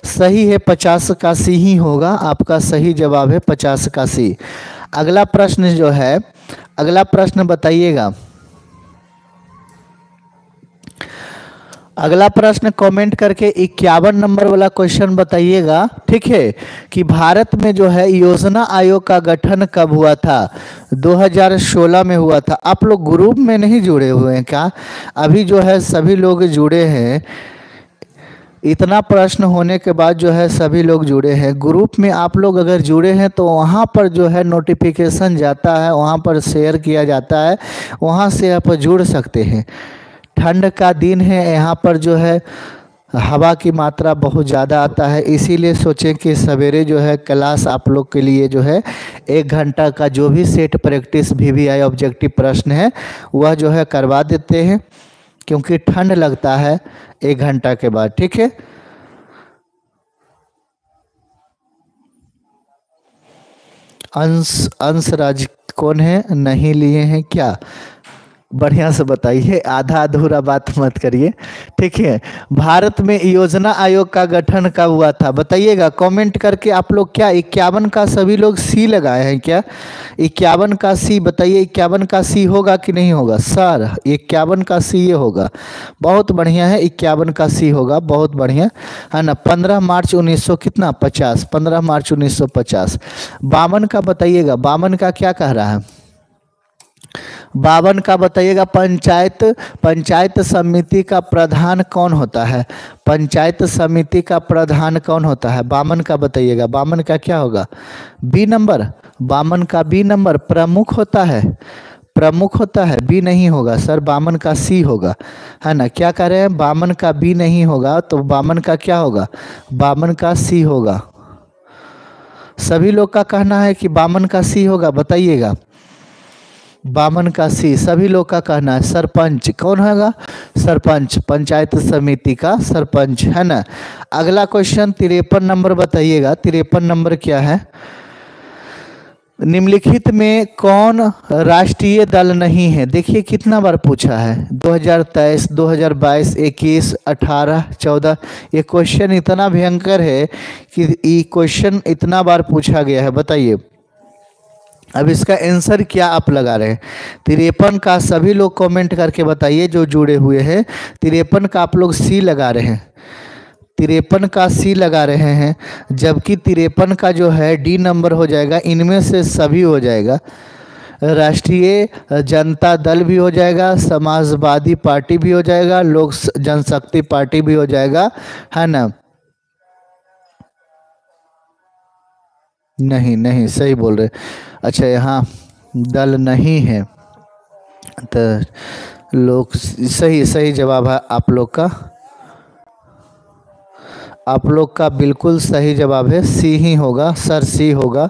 सही है, 50 का सी ही होगा, आपका सही जवाब है 50 का सी। अगला प्रश्न जो है, अगला प्रश्न बताइएगा, अगला प्रश्न कमेंट करके 51 नंबर वाला क्वेश्चन बताइएगा, ठीक है, कि भारत में जो है योजना आयोग का गठन कब हुआ था, 2016 में हुआ था। आप लोग ग्रुप में नहीं जुड़े हुए हैं क्या, अभी जो है सभी लोग जुड़े हैं, इतना प्रश्न होने के बाद जो है सभी लोग जुड़े हैं ग्रुप में, आप लोग अगर जुड़े हैं तो वहाँ पर जो है नोटिफिकेशन जाता है, वहाँ पर शेयर किया जाता है, वहाँ से आप जुड़ सकते हैं। ठंड का दिन है, यहाँ पर जो है हवा की मात्रा बहुत ज़्यादा आता है, इसीलिए सोचें कि सवेरे जो है क्लास आप लोग के लिए जो है 1 घंटा का जो भी सेट प्रैक्टिस VVI ऑब्जेक्टिव प्रश्न है वह जो है करवा देते हैं, क्योंकि ठंड लगता है 1 घंटा के बाद, ठीक है। अंश राज कौन है, नहीं लिए हैं क्या, बढ़िया से बताइए, आधा अधूरा बात मत करिए, ठीक है। भारत में योजना आयोग का गठन कब हुआ था बताइएगा कमेंट करके आप लोग। क्या 51 का सभी लोग सी लगाए हैं क्या, 51 का सी बताइए, 51 का सी होगा कि नहीं होगा सर, 51 का सी ये होगा, बहुत बढ़िया है, 51 का सी होगा, बहुत बढ़िया है ना। 15 मार्च 1900 कितना 50, 15 मार्च 1950। 52 का बताइएगा, 52 का क्या कह रहा है, 52 का बताइएगा। पंचायत पंचायत समिति का प्रधान कौन होता है? पंचायत समिति का प्रधान कौन होता है? 52 का बताइएगा। 52 का क्या होगा? B number. 52 का बी नंबर प्रमुख होता है। प्रमुख होता है, बी नहीं होगा सर, 52 का सी होगा, है ना। क्या कह रहे हैं? 52 का बी नहीं होगा तो 52 का क्या होगा? 52 का सी होगा। सभी लोग का कहना है कि 52 का सी होगा, बताइएगा। 52 का सी सभी लोग का कहना है। सरपंच कौन होगा? सरपंच, पंचायत समिति का सरपंच, है ना। अगला क्वेश्चन 53 नंबर बताइएगा। 53 नंबर क्या है? निम्नलिखित में कौन राष्ट्रीय दल नहीं है? देखिए कितना बार पूछा है, 2023, 2022, 21, 18, 14। ये क्वेश्चन इतना भयंकर है कि ये क्वेश्चन इतना बार पूछा गया है। बताइए अब इसका आंसर क्या आप लगा रहे हैं? 53 का सभी लोग कमेंट करके बताइए जो जुड़े हुए हैं। 53 का आप लोग सी लगा रहे हैं। 53 का सी लगा रहे हैं, जबकि 53 का जो है डी नंबर हो जाएगा। इनमें से सभी हो जाएगा। राष्ट्रीय जनता दल भी हो जाएगा, समाजवादी पार्टी भी हो जाएगा, लोक जनशक्ति पार्टी भी हो जाएगा, है ना। नहीं नहीं, सही बोल रहे। अच्छा यहाँ दल नहीं है तो लोग, सही सही जवाब है आप लोग का। आप लोग का बिल्कुल सही जवाब है, सी ही होगा सर, सी होगा।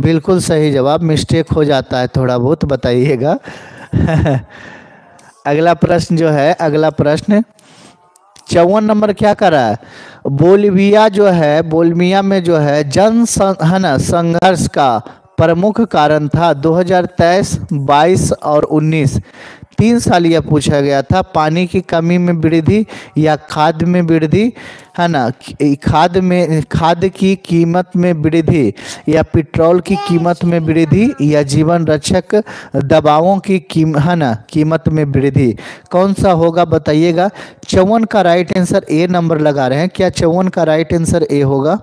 बिल्कुल सही जवाब। मिस्टेक हो जाता है थोड़ा बहुत, बताइएगा। अगला प्रश्न जो है, अगला प्रश्न 54 नंबर क्या कर रहा है? बोलिविया जो है, बोलिविया में जो है है ना संघर्ष का प्रमुख कारण था 2023, 22 और 19। 3 साल यह पूछा गया था। पानी की कमी में वृद्धि या खाद में वृद्धि, है ना। खाद की कीमत में वृद्धि या पेट्रोल की कीमत में वृद्धि या जीवन रक्षक दवाओं की है ना कीमत में वृद्धि, कौन सा होगा बताइएगा। 54 का राइट आंसर ए नंबर लगा रहे हैं। क्या 54 का राइट आंसर ए होगा?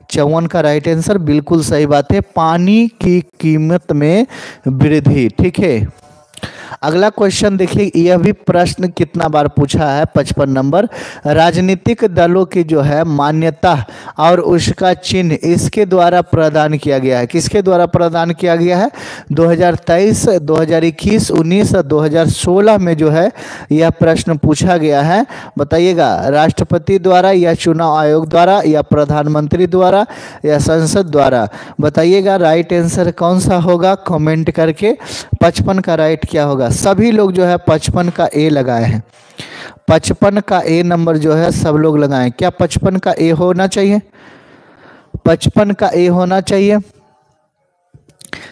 54 का राइट आंसर बिल्कुल सही बात है, पानी की कीमत में वृद्धि। ठीक है, अगला क्वेश्चन देखिए, यह भी प्रश्न कितना बार पूछा है। 55 नंबर, राजनीतिक दलों की जो है मान्यता और उसका चिन्ह इसके द्वारा प्रदान किया गया है। किसके द्वारा प्रदान किया गया है? 2023, 2021, 19 और 2016 में जो है यह प्रश्न पूछा गया है। बताइएगा, राष्ट्रपति द्वारा या चुनाव आयोग द्वारा या प्रधानमंत्री द्वारा या संसद द्वारा? बताइएगा राइट आंसर कौन सा होगा, कमेंट करके। 55 का राइट क्या होगा? सभी लोग जो है 55 का ए लगाए हैं। 55 का ए नंबर जो है सब लोग लगाएं। क्या 55 का ए होना चाहिए? 55 का ए होना चाहिए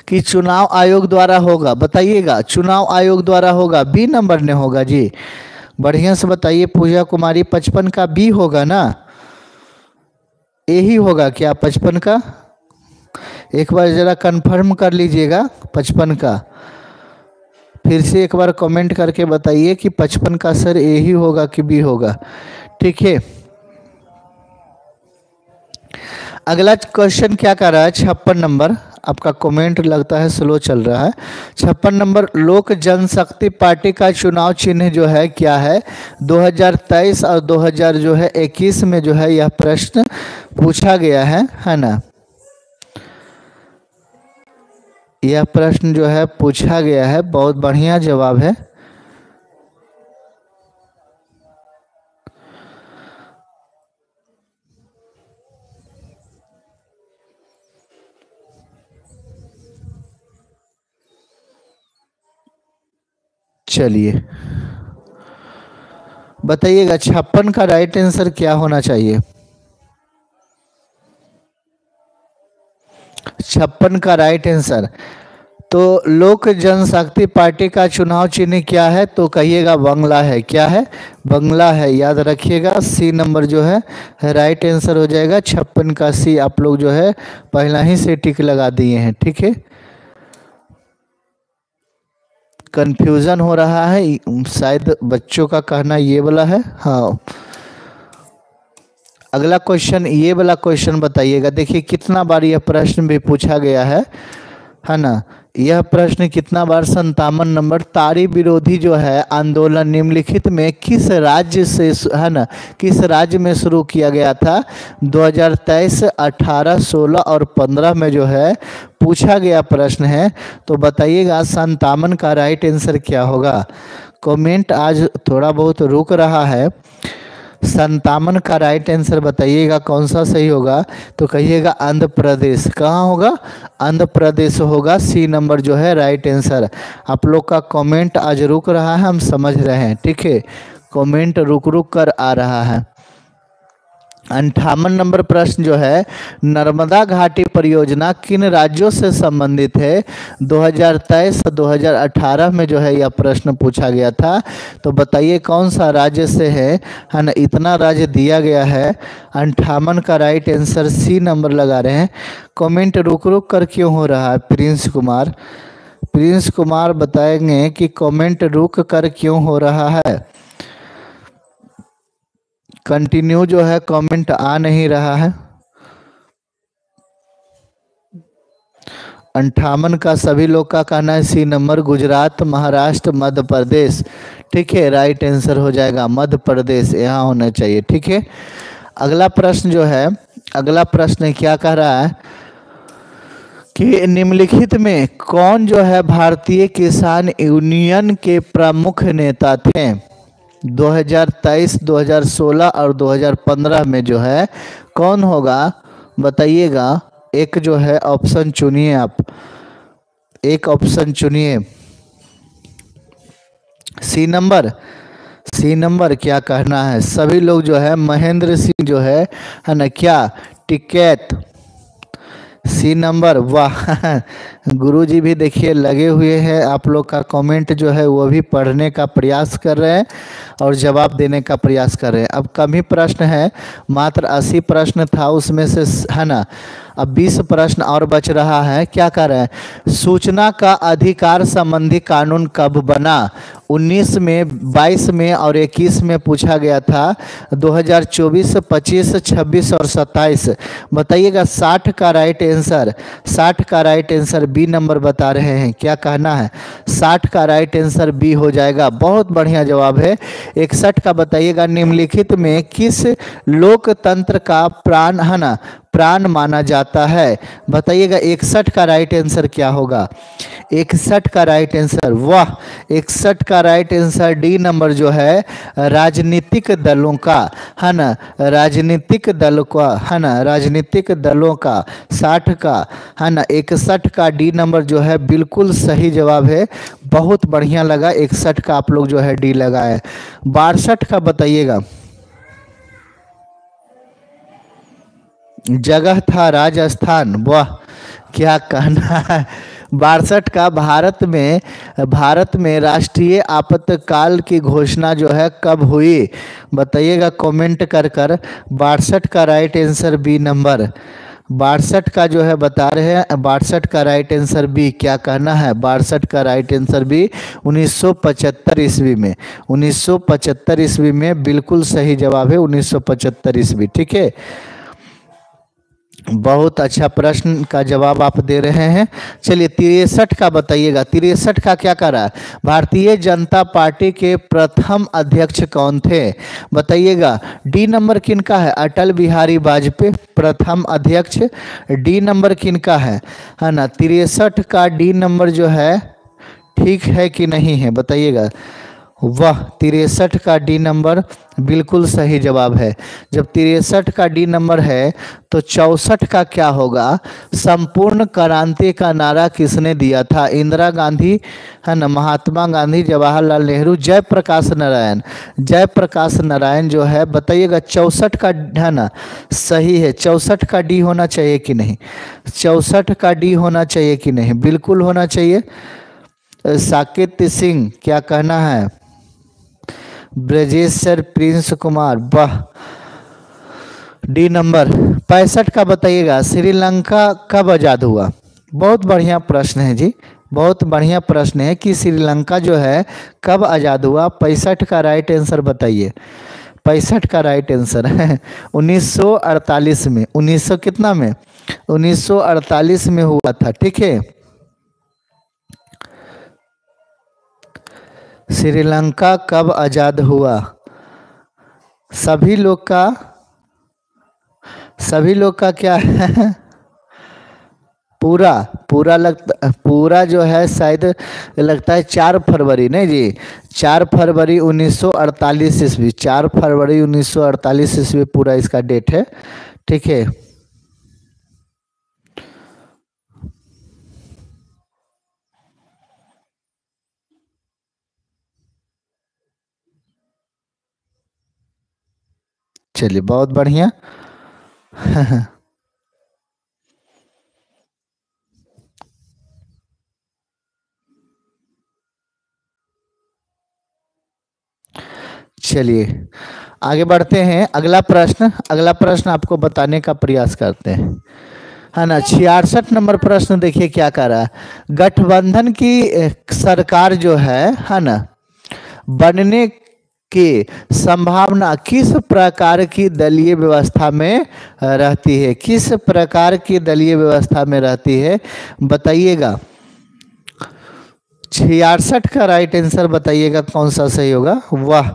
कि चुनाव आयोग द्वारा होगा? बताइएगा, चुनाव आयोग द्वारा होगा, बी नंबर ने होगा जी। बढ़िया से बताइए पूजा कुमारी, 55 का बी होगा ना? ए ही होगा क्या 55 का? एक बार जरा कंफर्म कर लीजिएगा 55 का। फिर से एक बार कमेंट करके बताइए कि 55 का सर ए ही होगा कि बी होगा। ठीक है, अगला क्वेश्चन क्या कर रहा है? 56 नंबर। आपका कमेंट लगता है स्लो चल रहा है। 56 नंबर, लोक जनशक्ति पार्टी का चुनाव चिन्ह जो है क्या है? 2023 और 2021 में जो है यह प्रश्न पूछा गया है ना। यह प्रश्न जो है पूछा गया है, बहुत बढ़िया जवाब है। चलिए बताइएगा 56 का राइट आंसर क्या होना चाहिए? 56 का राइट आंसर तो लोक जनशक्ति पार्टी का चुनाव चिन्ह क्या है? तो कहिएगा बंगला है। क्या है? बंगला है, याद रखिएगा। सी नंबर जो है राइट आंसर हो जाएगा। 56 का सी आप लोग जो है पहला ही से टिक लगा दिए हैं। ठीक है, कंफ्यूजन हो रहा है शायद, बच्चों का कहना ये वाला है। हाँ, अगला क्वेश्चन, ये वाला क्वेश्चन बताइएगा। देखिए कितना बार यह प्रश्न भी पूछा गया है ना। यह प्रश्न कितना बार 57 नंबर, तारी विरोधी जो है आंदोलन निम्नलिखित में किस राज्य से है ना, किस राज्य में शुरू किया गया था? 2023, 18, 16 और 15 में जो है पूछा गया प्रश्न है। तो बताइएगा 57 का राइट आंसर क्या होगा? कमेंट आज थोड़ा बहुत रुक रहा है। 57 का राइट आंसर बताइएगा कौन सा सही होगा? तो कहिएगा आंध्र प्रदेश। कहाँ होगा? आंध्र प्रदेश होगा। सी नंबर जो है राइट आंसर। आप लोग का कमेंट आज रुक रहा है, हम समझ रहे हैं, ठीक है। कमेंट रुक रुक कर आ रहा है। 58 नंबर प्रश्न जो है, नर्मदा घाटी परियोजना किन राज्यों से संबंधित है? 2023 2018 में जो है यह प्रश्न पूछा गया था। तो बताइए कौन सा राज्य से है ना? इतना राज्य दिया गया है। 58 का राइट आंसर सी नंबर लगा रहे हैं। कमेंट रुक रुक कर क्यों हो रहा है? प्रिंस कुमार बताएंगे कि कमेंट रुक कर क्यों हो रहा है। कंटिन्यू जो है कमेंट आ नहीं रहा है। 58 का सभी लोग का कहना है सी नंबर, गुजरात, महाराष्ट्र, मध्य प्रदेश, ठीक है। राइट आंसर हो जाएगा मध्य प्रदेश, यहाँ होना चाहिए, ठीक है। अगला प्रश्न जो है, अगला प्रश्न क्या कह रहा है कि निम्नलिखित में कौन जो है भारतीय किसान यूनियन के प्रमुख नेता थे? 2023, 2016 और 2015 में जो है कौन होगा? बताइएगा। एक जो है ऑप्शन चुनिए, आप एक ऑप्शन चुनिए। सी नंबर क्या कहना है? सभी लोग जो है महेंद्र सिंह जो है ना, क्या टिकैत। सी नंबर, वाह गुरुजी भी देखिए लगे हुए हैं। आप लोग का कमेंट जो है वो भी पढ़ने का प्रयास कर रहे हैं और जवाब देने का प्रयास कर रहे हैं। अब कम ही प्रश्न है, मात्र 80 प्रश्न था उसमें से, है ना। अब 20 प्रश्न और बच रहा है। क्या कर रहे हैं? सूचना का अधिकार संबंधी कानून कब बना? 19 में, 22 में और 21 में पूछा गया था। 2024, 25, 26 और 27। बताइएगा 60 का राइट आंसर। 60 का राइट आंसर बी नंबर बता रहे हैं। क्या कहना है? 60 का राइट आंसर बी हो जाएगा। बहुत बढ़िया जवाब है। 61 का बताइएगा, निम्नलिखित में किस लोकतंत्र का प्राण, है ना, प्राण माना जाता है? बताइएगा 61 का राइट आंसर क्या होगा? 61 का राइट आंसर, वाह, 61 का राइट आंसर डी नंबर जो है राजनीतिक दलों का, है ना, राजनीतिक दल का, है ना, राजनीतिक दलों का। 60 का, है ना, 61 का डी नंबर जो है बिल्कुल सही जवाब है। बहुत बढ़िया लगा। 61 का आप लोग जो है डी लगाए। 62 का बताइएगा। जगह था राजस्थान, वाह, क्या कहना है। 62 का भारत में राष्ट्रीय आपातकाल की घोषणा जो है कब हुई? बताइएगा कमेंट कर कर। 62 का राइट आंसर बी नंबर। 62 का जो है बता रहे हैं, 62 का राइट आंसर बी। क्या कहना है? 62 का राइट आंसर बी। 1975 ईस्वी में, 1975 ईस्वी में बिल्कुल सही जवाब है। 1975 ईस्वी, ठीक है। बहुत अच्छा प्रश्न का जवाब आप दे रहे हैं। चलिए 63 का बताइएगा। 63 का क्या कर रहा है? भारतीय जनता पार्टी के प्रथम अध्यक्ष कौन थे? बताइएगा। डी नंबर किनका है? अटल बिहारी वाजपेयी प्रथम अध्यक्ष। डी नंबर किनका है ना? 63 का डी नंबर जो है ठीक है कि नहीं है? बताइएगा। वाह, 63 का डी नंबर बिल्कुल सही जवाब है। जब 63 का डी नंबर है तो 64 का क्या होगा? संपूर्ण क्रांति का नारा किसने दिया था? इंदिरा गांधी, है ना, महात्मा गांधी, जवाहरलाल नेहरू, जयप्रकाश नारायण। जयप्रकाश नारायण जो है, बताइएगा 64 का, है ना, सही है। 64 का डी होना चाहिए कि नहीं? 64 का डी होना चाहिए कि नहीं? बिल्कुल होना चाहिए। साकेत सिंह, क्या कहना है? ब्रजेश सर, प्रिंस कुमार, वाह। D number. 65 का बताइएगा। श्रीलंका कब आज़ाद हुआ? बहुत बढ़िया प्रश्न है जी, बहुत बढ़िया प्रश्न है कि श्रीलंका जो है कब आज़ाद हुआ। 65 का राइट आंसर बताइए। 65 का राइट आंसर है 1948 में। 1900 कितना में? 1948 में हुआ था, ठीक है। श्रीलंका कब आजाद हुआ? सभी लोग का क्या है? पूरा पूरा जो है शायद लगता है 4 फरवरी, नहीं जी, 4 फरवरी 1948 ईस्वी, 4 फरवरी 1948 ईस्वी पूरा इसका डेट है। ठीक है, चलिए बहुत बढ़िया। चलिए आगे बढ़ते हैं। अगला प्रश्न आपको बताने का प्रयास करते हैं, है ना। 66 नंबर प्रश्न देखिए क्या कर रहा है। गठबंधन की सरकार जो है ना, बनने की संभावना किस प्रकार की दलीय व्यवस्था में रहती है? किस प्रकार की दलीय व्यवस्था में रहती है बताइएगा। 66 का राइट आंसर बताइएगा कौन सा सही होगा। वाह,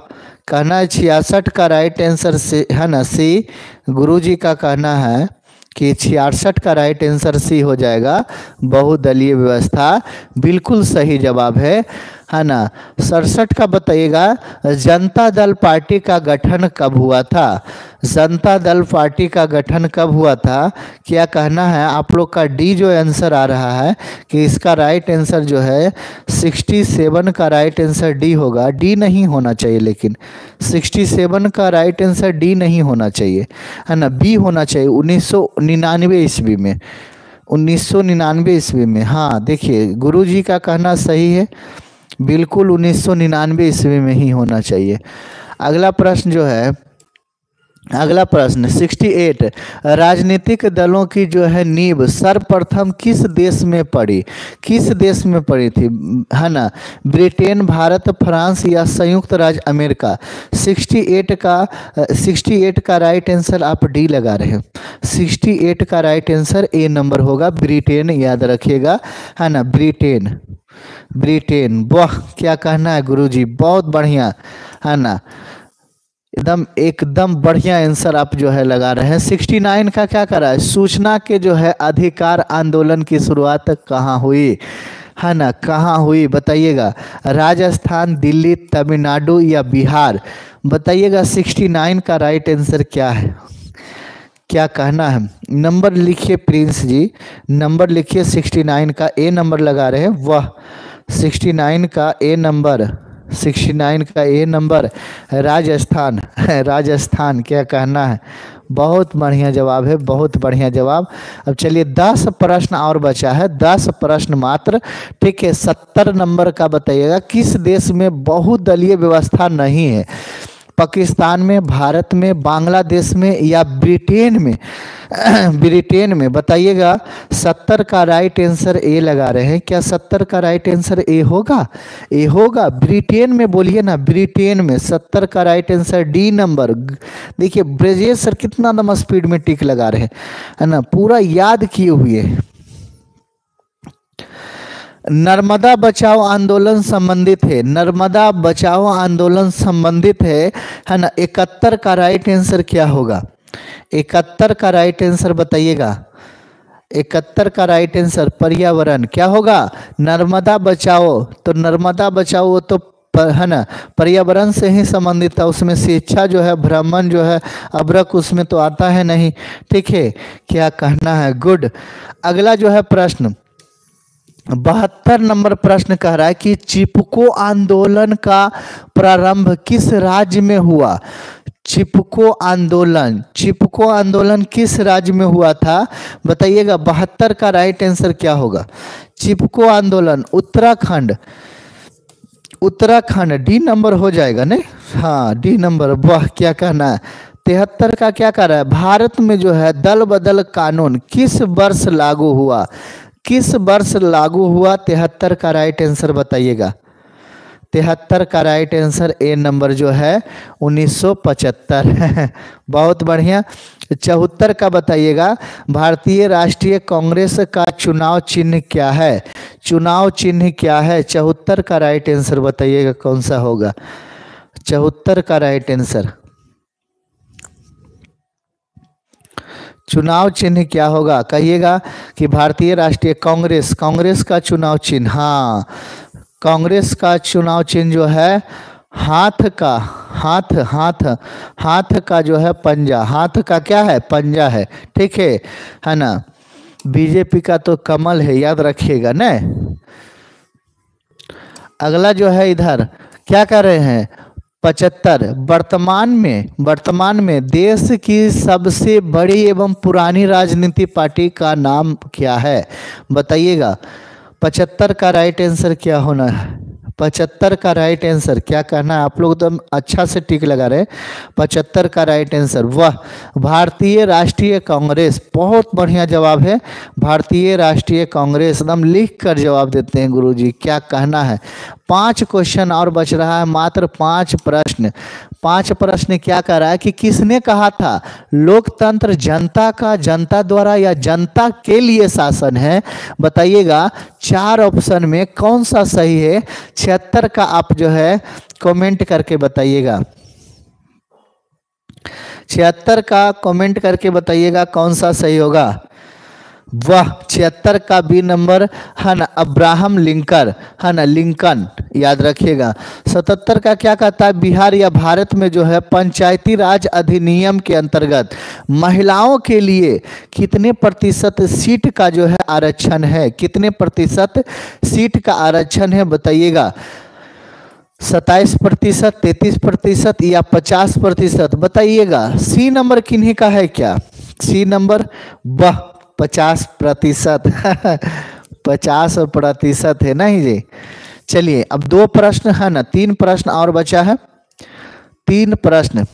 कहना है 66 का राइट आंसर से, है ना, सी। गुरुजी का कहना है कि 66 का राइट आंसर सी हो जाएगा, बहुदलीय व्यवस्था। बिल्कुल सही जवाब है ना। 67 का बताइएगा, जनता दल पार्टी का गठन कब हुआ था? जनता दल पार्टी का गठन कब हुआ था? क्या कहना है आप लोग का? डी जो आंसर आ रहा है कि इसका राइट आंसर जो है 67 का राइट आंसर डी होगा। डी नहीं होना चाहिए, लेकिन 67 का राइट आंसर डी नहीं होना चाहिए, है ना, बी होना चाहिए। 1999 ईस्वी में, 1999 ईस्वी में। हाँ देखिए, गुरुजी का कहना सही है, बिल्कुल 1999 ईस्वी में ही होना चाहिए। अगला प्रश्न जो है, अगला प्रश्न 68, राजनीतिक दलों की जो है नींव सर्वप्रथम किस देश में पड़ी? किस देश में पड़ी थी, है ना? ब्रिटेन, भारत, फ्रांस या संयुक्त राज्य अमेरिका? 68 का राइट आंसर आप डी लगा रहे हैं। 68 का राइट आंसर ए नंबर होगा, ब्रिटेन, याद रखिएगा, है ना, ब्रिटेन। ब्रिटेन, वाह क्या कहना है गुरुजी, बहुत बढ़िया, है ना, एकदम बढ़िया आंसर आप जो है लगा रहे हैं। 69 का क्या करा है? सूचना के जो है अधिकार आंदोलन की शुरुआत कहाँ हुई, है ना, कहाँ हुई बताइएगा। राजस्थान, दिल्ली, तमिलनाडु या बिहार? बताइएगा 69 का राइट आंसर क्या है, क्या कहना है? नंबर लिखिए प्रिंस जी, नंबर लिखिए। 69 का ए नंबर लगा रहे हैं, वाह। 69 का ए नंबर, 69 का ए नंबर राजस्थान। राजस्थान, क्या कहना है? बहुत बढ़िया जवाब है, बहुत बढ़िया जवाब। अब चलिए 10 प्रश्न और बचा है, 10 प्रश्न मात्र। ठीक है, 70 नंबर का बताइएगा, किस देश में बहुदलीय व्यवस्था नहीं है? पाकिस्तान में, भारत में, बांग्लादेश में या ब्रिटेन में? ब्रिटेन में बताइएगा। 70 का राइट आंसर ए लगा रहे हैं, क्या 70 का राइट आंसर ए होगा? ए होगा, ब्रिटेन में बोलिए ना, ब्रिटेन में। 70 का राइट आंसर डी नंबर। देखिए ब्रजेश सर कितना दम स्पीड में टिक लगा रहे हैं, है ना, पूरा याद किए हुए। नर्मदा बचाओ आंदोलन संबंधित है, नर्मदा बचाओ आंदोलन संबंधित है ना। 71 का राइट आंसर क्या होगा? 71 का राइट आंसर बताइएगा। 71 का राइट आंसर पर्यावरण, क्या होगा? नर्मदा बचाओ, तो नर्मदा बचाओ तो है ना, पर्यावरण से ही संबंधित है। उसमें शिक्षा जो है, भ्रमण जो है, अब्रक उसमें तो आता है नहीं। ठीक है, क्या कहना है? गुड। अगला जो है प्रश्न 72 नंबर प्रश्न कह रहा है कि चिपको आंदोलन का प्रारंभ किस राज्य में हुआ? चिपको आंदोलन किस राज्य में हुआ था बताइएगा। 72 का राइट आंसर क्या होगा? चिपको आंदोलन उत्तराखंड, उत्तराखंड डी नंबर हो जाएगा नहीं? हाँ डी नंबर, वाह क्या कहना है। 73 का क्या कह रहा है? भारत में जो है दल बदल कानून किस वर्ष लागू हुआ? किस वर्ष लागू हुआ? 73 का राइट आंसर बताइएगा। 73 का राइट आंसर ए नंबर जो है 1975। बहुत बढ़िया। 74 का बताइएगा, भारतीय राष्ट्रीय कांग्रेस का चुनाव चिन्ह क्या है? चुनाव चिन्ह क्या है? 74 का राइट आंसर बताइएगा कौन सा होगा? 74 का राइट आंसर, चुनाव चिन्ह क्या होगा? कहिएगा कि भारतीय राष्ट्रीय कांग्रेस, कांग्रेस का चुनाव चिन्ह, हाँ कांग्रेस का चुनाव चिन्ह जो है हाथ का, हाथ का जो है पंजा, हाथ का क्या है? पंजा है, ठीक है ना। बीजेपी का तो कमल है, याद रखिएगा ना। अगला जो है इधर क्या कर रहे हैं? 75, वर्तमान में देश की सबसे बड़ी एवं पुरानी राजनीति पार्टी का नाम क्या है? बताइएगा। 75 का राइट आंसर क्या होना है? 75 का राइट आंसर क्या कहना है? आप लोग तो अच्छा से टिक लगा रहे। 75 का राइट आंसर वाह, भारतीय राष्ट्रीय कांग्रेस। बहुत बढ़िया जवाब है, भारतीय राष्ट्रीय कांग्रेस। एकदम लिख कर जवाब देते हैं गुरुजी, क्या कहना है। 5 क्वेश्चन और बच रहा है, मात्र 5 प्रश्न। 5 प्रश्न क्या कर रहा है कि किसने कहा था लोकतंत्र जनता का, जनता द्वारा या जनता के लिए शासन है? बताइएगा 4 ऑप्शन में कौन सा सही है? 76 का आप जो है कमेंट करके बताइएगा। 76 का कमेंट करके बताइएगा कौन सा सही होगा। वाह, 76 का बी नंबर है ना, अब्राहम लिंकन है ना, लिंकन याद रखिएगा। 77 का क्या कहता है? बिहार या भारत में जो है पंचायती राज अधिनियम के अंतर्गत महिलाओं के लिए कितने प्रतिशत सीट का जो है आरक्षण है? कितने प्रतिशत सीट का आरक्षण है बताइएगा। 27%, 33% या 50%? बताइएगा। सी नंबर किन्हीं का है क्या? सी नंबर वाह 50%। 50% है नहीं जी। चलिए अब 2 प्रश्न है ना, 3 प्रश्न और बचा है। 3 प्रश्न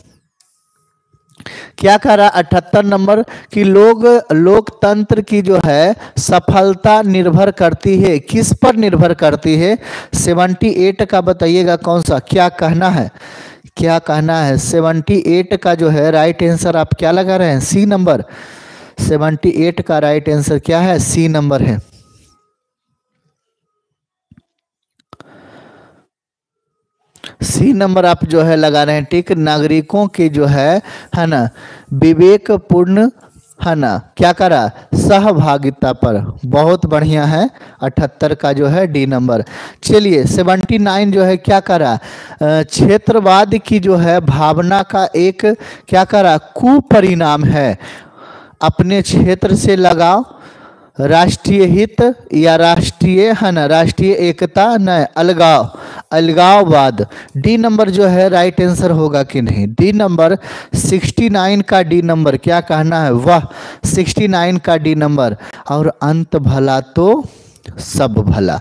क्या कह रहा? 78 नंबर की लोकतंत्र की जो है सफलता निर्भर करती है, किस पर निर्भर करती है? 78 का बताइएगा कौन सा, क्या कहना है? क्या कहना है? 78 का जो है राइट आंसर आप क्या लगा रहे हैं? सी नंबर। 78 का राइट आंसर क्या है? सी नंबर है। सी नंबर आप जो है लगा रहे हैं टिक। नागरिकों की जो है ना विवेकपूर्ण है ना क्या करा? सहभागिता पर। बहुत बढ़िया है। 78 का जो है डी नंबर। चलिए 79 जो है क्या करा? क्षेत्रवाद की जो है भावना का एक क्या करा? कुपरिणाम है। अपने क्षेत्र से लगाव, राष्ट्रीय हित या राष्ट्रीय है ना, राष्ट्रीय एकता न, अलगाव, अलगाववाद। डी नंबर जो है राइट आंसर होगा कि नहीं? डी नंबर 69 का डी नंबर क्या कहना है? वाह 69 का डी नंबर। और अंत भला तो सब भला,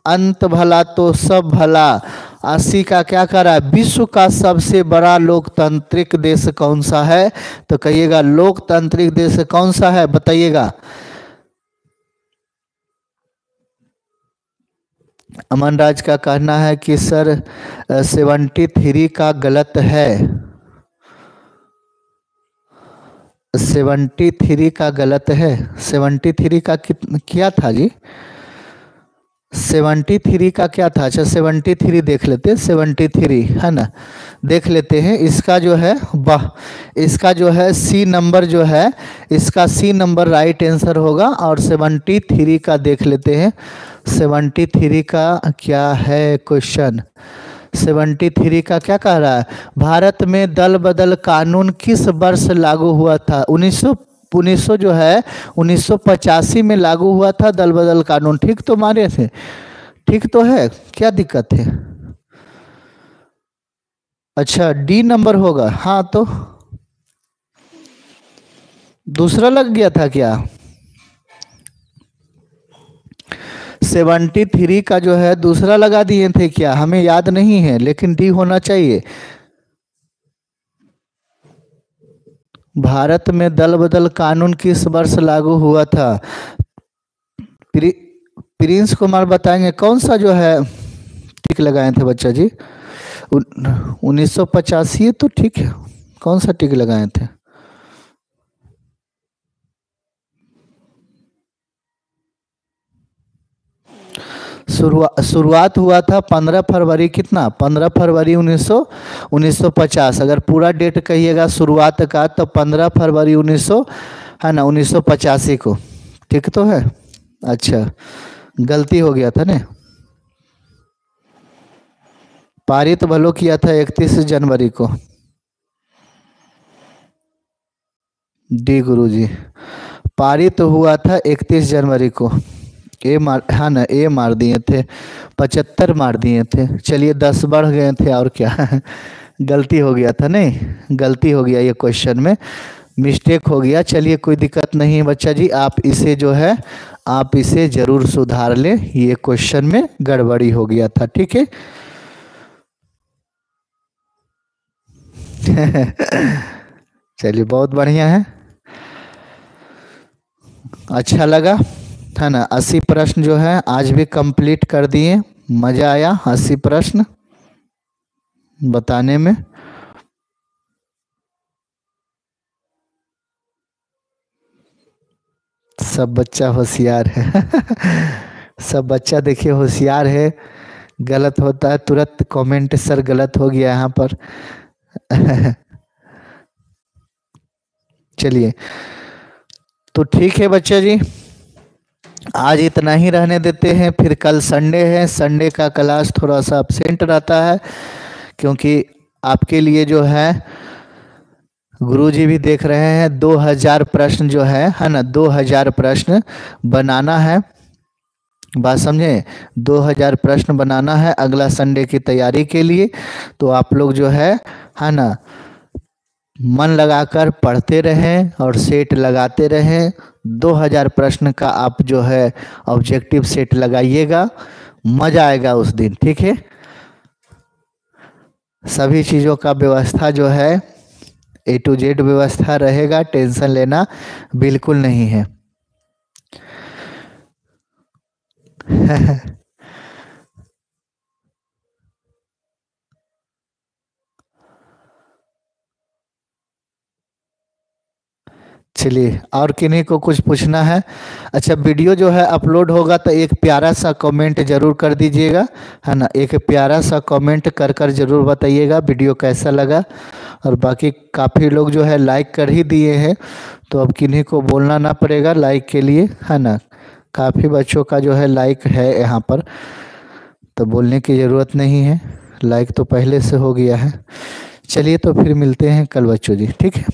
अंत भला तो सब भला। 80 का क्या करा? विश्व का सबसे बड़ा लोकतांत्रिक देश कौन सा है? तो कहिएगा लोकतांत्रिक देश कौन सा है बताइएगा। अमन राज का कहना है कि सर 73 का गलत है। 73 का गलत है। 73 का क्या था जी? 73 का क्या था? अच्छा 73 देख लेते हैं। 73 है ना, देख लेते हैं। इसका जो है वाह, इसका जो है सी नंबर जो है, इसका सी नंबर राइट आंसर होगा। और 73 का देख लेते हैं। 73 का क्या है क्वेश्चन? 73 का क्या कह रहा है? भारत में दल बदल कानून किस वर्ष लागू हुआ था? 1900 जो है 1985 में लागू हुआ था दल बदल कानून। ठीक तो मारे थे? ठीक तो है, क्या दिक्कत है? अच्छा डी नंबर होगा। हाँ तो दूसरा लग गया था क्या? 73 का जो है दूसरा लगा दिए थे क्या? हमें याद नहीं है, लेकिन डी होना चाहिए। भारत में दल बदल कानून किस वर्ष लागू हुआ था? प्रिंस कुमार बताएंगे कौन सा जो है टिक लगाए थे बच्चा जी? 1985 तो ठीक है, कौन सा टिक लगाए थे? शुरुआत हुआ था 15 फरवरी, कितना, 15 फरवरी 1950। अगर पूरा डेट कहिएगा शुरुआत का तो 15 फरवरी 1900, है ना, 1985 को। ठीक तो है? अच्छा, गलती हो गया था ना। पारित भलो किया था 31 जनवरी को। डी गुरुजी, पारित हुआ था 31 जनवरी को। ए मार, हाँ ना, ए मार दिए थे, 75 मार दिए थे। चलिए 10 बढ़ गए थे और क्या। गलती हो गया था, नहीं गलती हो गया, ये क्वेश्चन में मिस्टेक हो गया। चलिए कोई दिक्कत नहीं है बच्चा जी, आप इसे जो है आप इसे ज़रूर सुधार लें, ये क्वेश्चन में गड़बड़ी हो गया था। ठीक है। चलिए बहुत बढ़िया है, अच्छा लगा, है ना। 80 प्रश्न जो है आज भी कंप्लीट कर दिए। मज़ा आया 80 प्रश्न बताने में। सब बच्चा होशियार है। सब बच्चा देखिए होशियार है। गलत होता है तुरंत कमेंट, सर गलत हो गया यहाँ पर। चलिए तो ठीक है बच्चा जी, आज इतना ही रहने देते हैं। फिर कल संडे है, संडे का क्लास थोड़ा सा absent रहता है, क्योंकि आपके लिए जो है गुरुजी भी देख रहे हैं 2000 प्रश्न जो है ना, 2000 प्रश्न बनाना है। बात समझे, 2000 प्रश्न बनाना है अगला संडे की तैयारी के लिए। तो आप लोग जो है ना, मन लगाकर पढ़ते रहें और सेट लगाते रहें। 2000 प्रश्न का आप जो है ऑब्जेक्टिव सेट लगाइएगा, मज़ा आएगा उस दिन। ठीक है, सभी चीज़ों का व्यवस्था जो है A to Z व्यवस्था रहेगा, टेंशन लेना बिल्कुल नहीं है। चलिए, और किन्हीं को कुछ पूछना है? अच्छा, वीडियो जो है अपलोड होगा तो एक प्यारा सा कमेंट जरूर कर दीजिएगा, है ना। एक प्यारा सा कमेंट कर कर जरूर बताइएगा वीडियो कैसा लगा। और बाकी काफ़ी लोग जो है लाइक कर ही दिए हैं, तो अब किन्हीं को बोलना ना पड़ेगा लाइक के लिए, है ना। काफ़ी बच्चों का जो है लाइक है यहाँ पर, तो बोलने की ज़रूरत नहीं है, लाइक तो पहले से हो गया है। चलिए तो फिर मिलते हैं कल बच्चों जी, ठीक है।